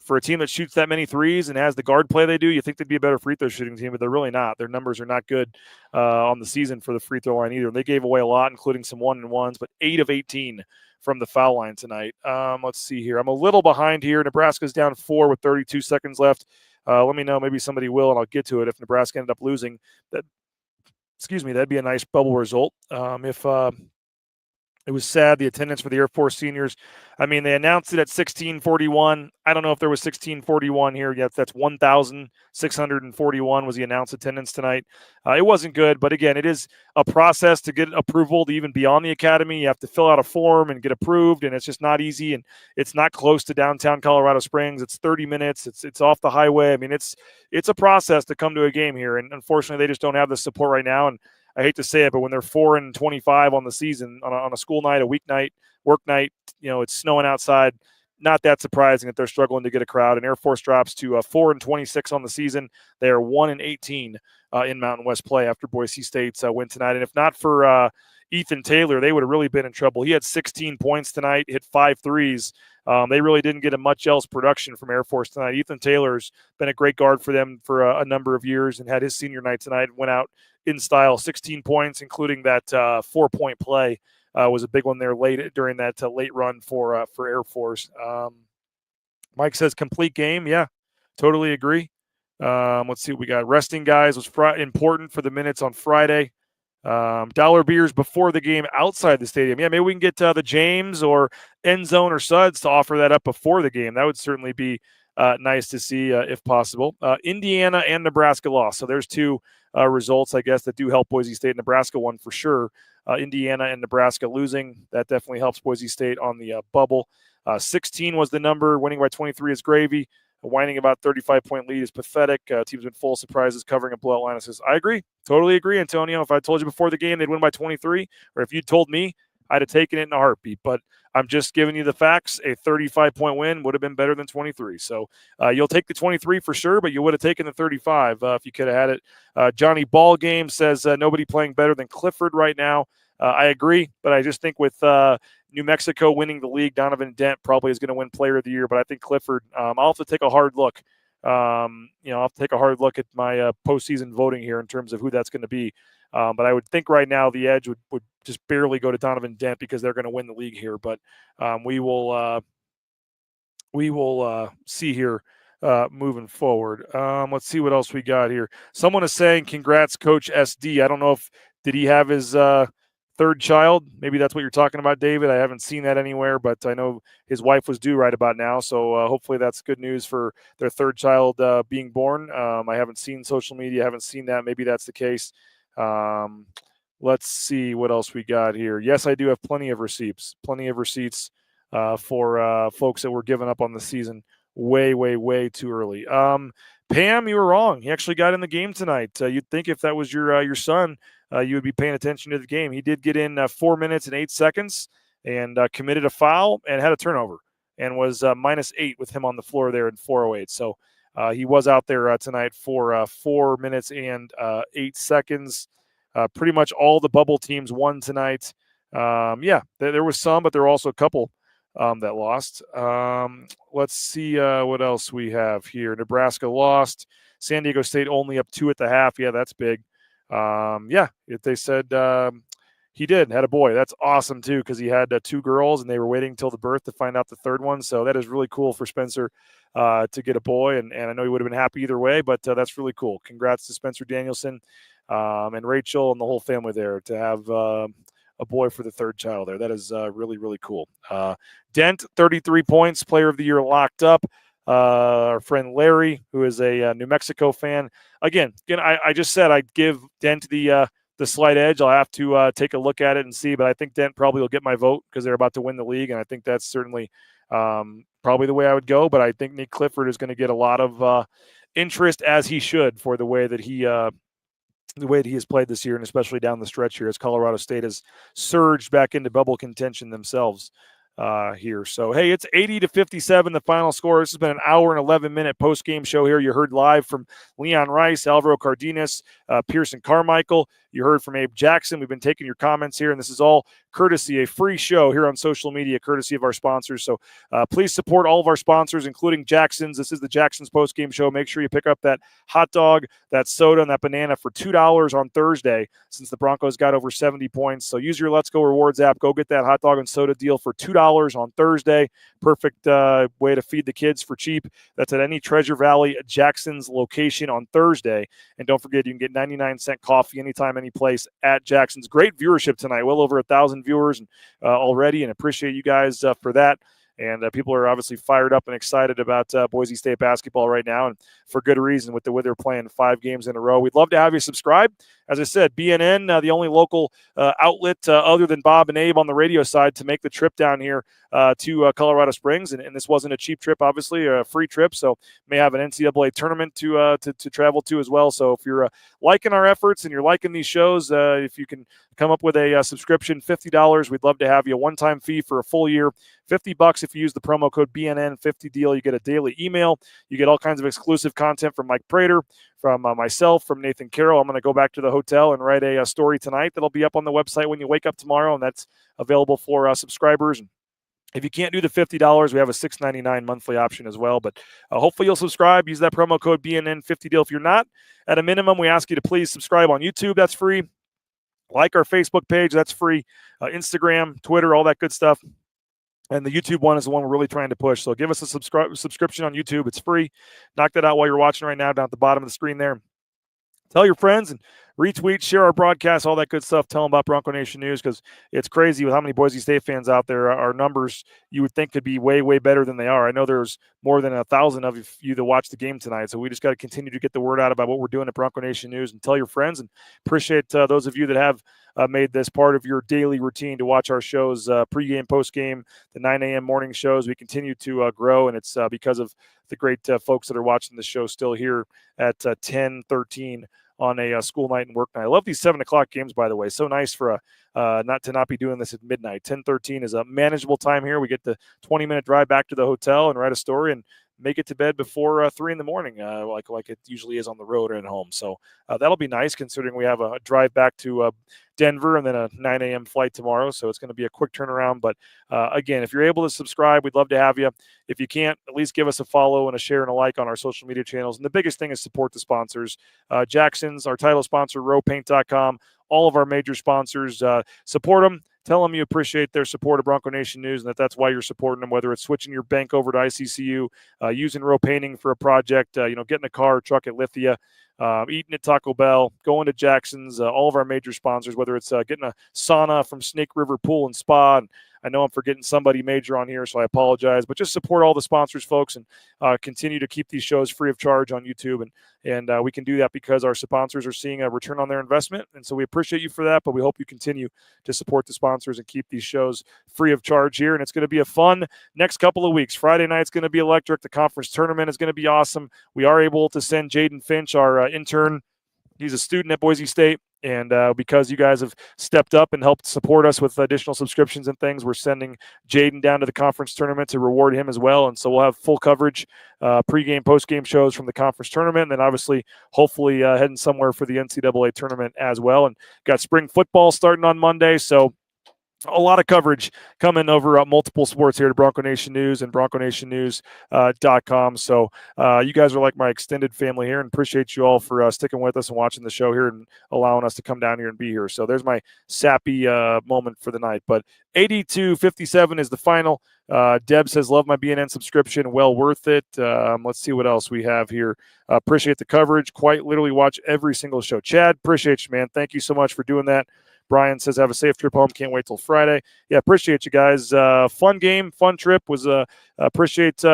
for a team that shoots that many threes and has the guard play they do. You think they'd be a better free throw shooting team, but they're really not. Their numbers are not good on the season for the free throw line either. And they gave away a lot, including some 1-and-1s, but 8 of 18 from the foul line tonight. Let's see here. I'm a little behind here. Nebraska's down 4 with 32 seconds left. Let me know. Maybe somebody will, and I'll get to it. If Nebraska ended up losing, that'd be a nice bubble result. If it was sad, the attendance for the Air Force seniors. I mean, they announced it at 1641. I don't know if there was 1641 here yet. That's 1,641 was the announced attendance tonight. It wasn't good, but again, it is a process to get approval to even be on the academy. You have to fill out a form and get approved, and it's just not easy, and it's not close to downtown Colorado Springs. It's 30 minutes. It's off the highway. I mean, it's a process to come to a game here, and unfortunately, they just don't have the support right now, and I hate to say it, but when they're 4-25 on the season, on a school night, a weeknight, work night, it's snowing outside, not that surprising that they're struggling to get a crowd. And Air Force drops to 4-26 on the season. They are 1-18 in Mountain West play after Boise State's win tonight. And if not for Ethan Taylor, they would have really been in trouble. He had 16 points tonight, hit 5 threes. They really didn't get much else production from Air Force tonight. Ethan Taylor's been a great guard for them for a number of years and had his senior night tonight. Went out in style, 16 points, including that 4-point play. Was a big one there late during that late run for Air Force. Mike says complete game. Yeah, totally agree. Let's see what we got. Resting guys was important for the minutes on Friday. Dollar beers before the game outside the stadium. Yeah, maybe we can get the James or End Zone or Suds to offer that up before the game. That would certainly be nice to see if possible. Indiana and Nebraska lost. So there's two results, I guess, that do help Boise State. Nebraska won for sure. Indiana and Nebraska losing. That definitely helps Boise State on the bubble. 16 was the number. Winning by 23 is gravy. Whining about 35-point lead is pathetic. Team's been full of surprises, covering a blowout line. Says, I agree. Totally agree, Antonio. If I told you before the game they'd win by 23, or if you told me, I'd have taken it in a heartbeat. But I'm just giving you the facts. A 35-point win would have been better than 23. So you'll take the 23 for sure, but you would have taken the 35 if you could have had it. Johnny Ballgame says nobody playing better than Clifford right now. I agree, but I just think with New Mexico winning the league, Donovan Dent probably is going to win Player of the Year. But I think Clifford, I'll have to take a hard look. I'll have to take a hard look at my postseason voting here in terms of who that's going to be. But I would think right now the edge would just barely go to Donovan Dent because they're going to win the league here. But we will see here moving forward. Let's see what else we got here. Someone is saying, congrats, Coach SD. I don't know did he have his third child? Maybe that's what you're talking about, David. I haven't seen that anywhere, but I know his wife was due right about now. So hopefully that's good news for their third child being born. I haven't seen social media. Haven't seen that. Maybe that's the case. Let's see what else we got here. Yes, I do have plenty of receipts for folks that were giving up on the season way too early. Pam, you were wrong. He actually got in the game tonight. You'd think if that was your son, you would be paying attention to the game. He did get in 4 minutes and 8 seconds and committed a foul and had a turnover and was -8 with him on the floor there in 4:08. So he was out there tonight for 4 minutes and 8 seconds. Pretty much all the bubble teams won tonight. There was some, but there were also a couple that lost. Let's see what else we have here. Nebraska lost. San Diego State only up 2 at the half. Yeah, that's big. They said he had a boy. That's awesome too, because he had 2 girls and they were waiting until the birth to find out the third one. So that is really cool for Spencer to get a boy, and I know he would have been happy either way, but that's really cool. Congrats to Spencer Danielson and Rachel and the whole family there to have a boy for the third child there. That is really cool. Dent, 33 points, Player of the Year locked up. Our friend Larry, who is a New Mexico fan. Again, I just said I'd give Dent the slight edge. I'll have to take a look at it and see, but I think Dent probably will get my vote because they're about to win the league, and I think that's certainly probably the way I would go. But I think Nick Clifford is going to get a lot of interest, as he should, for the way that he has played this year, and especially down the stretch here as Colorado State has surged back into bubble contention themselves here. So, hey, it's 80-57, the final score. This has been an hour and 11-minute post-game show here. You heard live from Leon Rice, Alvaro Cardenas, Pearson Carmichael. You heard from Abe Jackson. We've been taking your comments here, and this is all courtesy, a free show here on social media, courtesy of our sponsors. So please support all of our sponsors, including Jacksons. This is the Jacksons Postgame Show. Make sure you pick up that hot dog, that soda, and that banana for $2 on Thursday, since the Broncos got over 70 points. So use your Let's Go Rewards app. Go get that hot dog and soda deal for $2 on Thursday. Perfect way to feed the kids for cheap. That's at any Treasure Valley Jacksons location on Thursday. And don't forget, you can get 99-cent coffee anytime, any place at Jackson's. Great viewership tonight. Well over 1,000 viewers already, and appreciate you guys for that. And people are obviously fired up and excited about Boise State basketball right now, and for good reason with the way they're playing 5 games in a row. We'd love to have you subscribe. As I said, BNN, the only local outlet other than Bob and Abe on the radio side to make the trip down here to Colorado Springs. And this wasn't a cheap trip, obviously, a free trip. So may have an NCAA tournament to travel to as well. So if you're liking our efforts and you're liking these shows, if you can come up with a subscription, $50, we'd love to have you. A one-time fee for a full year, $50 if you use the promo code BNN50 deal. You get a daily email. You get all kinds of exclusive content from Mike Prater, from myself, from Nathan Carroll. I'm going to go back to the hotel and write a story tonight that'll be up on the website when you wake up tomorrow, and that's available for subscribers If you can't do the $50, we have a $6.99 monthly option as well. But hopefully you'll subscribe. Use that promo code BNN50deal. If you're not, at a minimum, we ask you to please subscribe on YouTube. That's free. Like our Facebook page. That's free. Instagram, Twitter, all that good stuff. And the YouTube one is the one we're really trying to push. So give us a subscription on YouTube. It's free. Knock that out while you're watching right now down at the bottom of the screen there. Tell your friends and retweet, share our broadcast, all that good stuff. Tell them about Bronco Nation News, because it's crazy with how many Boise State fans out there. Our numbers you would think could be way, way better than they are. I know there's more than 1,000 of you that watch the game tonight, so we just got to continue to get the word out about what we're doing at Bronco Nation News and tell your friends. And appreciate those of you that have made this part of your daily routine to watch our shows, pregame, postgame, the 9 a.m. morning shows. We continue to grow, and it's because of the great folks that are watching the show still here at 10:13 on a school night and work night. I love these 7 o'clock games, by the way. So nice for not be doing this at midnight. 10:13 is a manageable time here. We get the 20-minute drive back to the hotel and write a story and make it to bed before 3 in the morning, like it usually is on the road or at home. So that'll be nice, considering we have a drive back to Denver and then a 9 a.m. flight tomorrow. So it's going to be a quick turnaround. But again, if you're able to subscribe, we'd love to have you. If you can't, at least give us a follow and a share and a like on our social media channels. And the biggest thing is support the sponsors. Jacksons, our title sponsor, rowpaint.com, all of our major sponsors. Support them. Tell them you appreciate their support of Bronco Nation News and that's why you're supporting them, whether it's switching your bank over to ICCU, using row painting for a project, getting a car or truck at Lithia, eating at Taco Bell, going to Jacksons, all of our major sponsors, whether it's getting a sauna from Snake River Pool and Spa. And I know I'm forgetting somebody major on here, so I apologize. But just support all the sponsors, folks, and continue to keep these shows free of charge on YouTube. And we can do that because our sponsors are seeing a return on their investment. And so we appreciate you for that, but we hope you continue to support the sponsors and keep these shows free of charge here. And it's going to be a fun next couple of weeks. Friday night's going to be electric. The conference tournament is going to be awesome. We are able to send Jaden Finch, our intern. He's a student at Boise State. And because you guys have stepped up and helped support us with additional subscriptions and things, we're sending Jaden down to the conference tournament to reward him as well. And so we'll have full coverage, pregame, postgame shows from the conference tournament. And then obviously, hopefully heading somewhere for the NCAA tournament as well. And got spring football starting on Monday. So a lot of coverage coming over multiple sports here to Bronco Nation News and BroncoNationNews.com. So you guys are like my extended family here, and appreciate you all for sticking with us and watching the show here and allowing us to come down here and be here. So there's my sappy moment for the night. But 82-57 is the final. Deb says, love my BNN subscription. Well worth it. Let's see what else we have here. Appreciate the coverage. Quite literally watch every single show. Chad, appreciate you, man. Thank you so much for doing that. Brian says, have a safe trip home. Can't wait till Friday. Yeah, appreciate you guys. Fun game, fun trip. Appreciate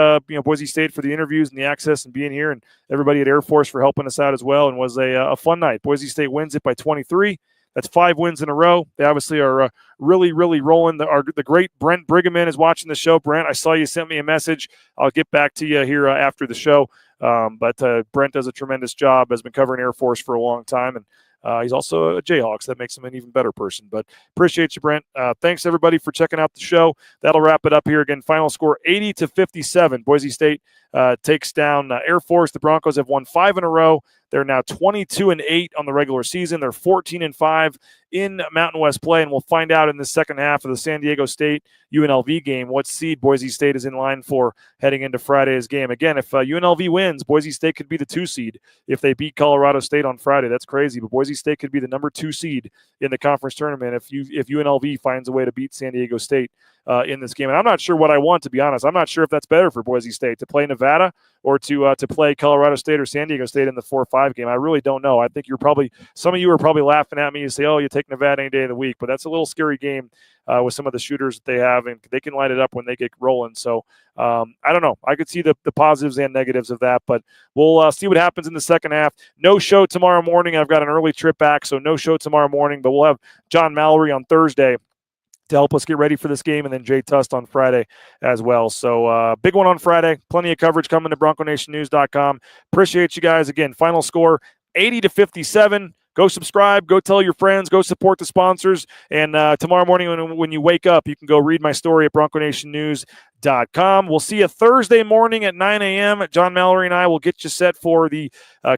Boise State for the interviews and the access and being here, and everybody at Air Force for helping us out as well. And was a fun night. Boise State wins it by 23. That's 5 wins in a row. They obviously are really, really rolling. The great Brent Brigham is watching the show. Brent, I saw you sent me a message. I'll get back to you here after the show. But Brent does a tremendous job, has been covering Air Force for a long time, and he's also a Jayhawks. That makes him an even better person. But appreciate you, Brent. Thanks, everybody, for checking out the show. That'll wrap it up here. Again, final score 80-57. Boise State takes down Air Force. The Broncos have won 5 in a row. They're now 22-8 on the regular season. They're 14-5 in Mountain West play, and we'll find out in the second half of the San Diego State UNLV game what seed Boise State is in line for heading into Friday's game. Again, if UNLV wins, Boise State could be the 2 seed if they beat Colorado State on Friday. That's crazy, but Boise State could be the number 2 seed in the conference tournament if UNLV finds a way to beat San Diego State in this game. And I'm not sure what I want, to be honest. I'm not sure if that's better for Boise State, to play Nevada or to play Colorado State or San Diego State in the 4-5 game. I really don't know. I think some of you are probably laughing at me and say, oh, you take Nevada any day of the week, but that's a little scary game with some of the shooters that they have, and they can light it up when they get rolling. So I don't know. I could see the positives and negatives of that, but we'll see what happens in the second half. No show tomorrow morning. I've got an early trip back, so no show tomorrow morning, but we'll have John Mallory on Thursday to help us get ready for this game, and then Jay Tust on Friday as well. So big one on Friday. Plenty of coverage coming to BroncoNationNews.com. Appreciate you guys. Again, final score 80-57. Go subscribe. Go tell your friends. Go support the sponsors. And tomorrow morning when you wake up, you can go read my story at BroncoNationNews.com. We'll see you Thursday morning at 9 a.m. John Mallory and I will get you set for the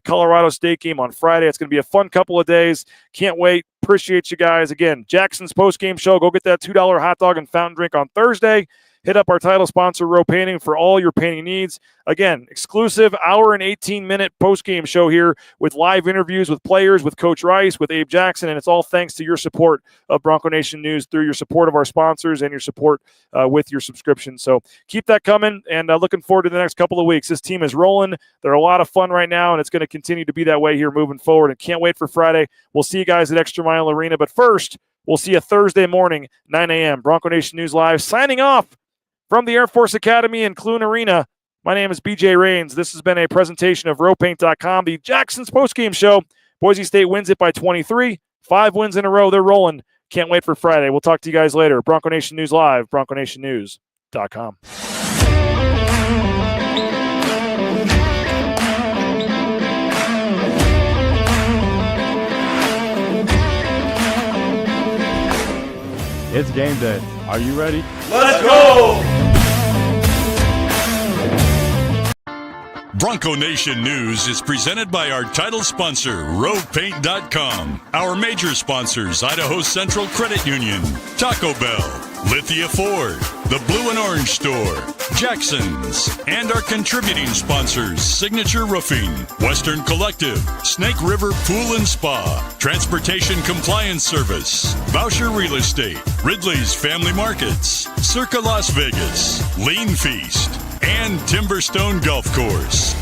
Colorado State game on Friday. It's going to be a fun couple of days. Can't wait. Appreciate you guys. Again, Jacksons Postgame Show. Go get that $2 hot dog and fountain drink on Thursday. hit up our title sponsor, Row Painting, for all your painting needs. Again, exclusive hour and 18-minute post-game show here with live interviews with players, with Coach Rice, with Abe Jackson, and it's all thanks to your support of Bronco Nation News through your support of our sponsors and your support with your subscription. So keep that coming, and looking forward to the next couple of weeks. This team is rolling. They're a lot of fun right now, and it's going to continue to be that way here moving forward, and can't wait for Friday. We'll see you guys at Extra Mile Arena, but first, we'll see you Thursday morning, 9 a.m. Bronco Nation News Live, signing off from the Air Force Academy in Clune Arena. My name is BJ Rains. This has been a presentation of rowpaint.com, the Jacksons Postgame Show. Boise State wins it by 23. 5 wins in a row. They're rolling. Can't wait for Friday. We'll talk to you guys later. Bronco Nation News Live, bronconationnews.com. It's game day. Are you ready? Let's go! Bronco Nation News is presented by our title sponsor, rowpaint.com. Our major sponsors, Idaho Central Credit Union, Taco Bell, Lithia Ford, the Blue and Orange Store, Jacksons, and our contributing sponsors, Signature Roofing, Western Collective, Snake River Pool and Spa, Transportation Compliance Service, Voucher Real Estate, Ridley's Family Markets, Circa Las Vegas, Lean Feast, and Timberstone Golf Course.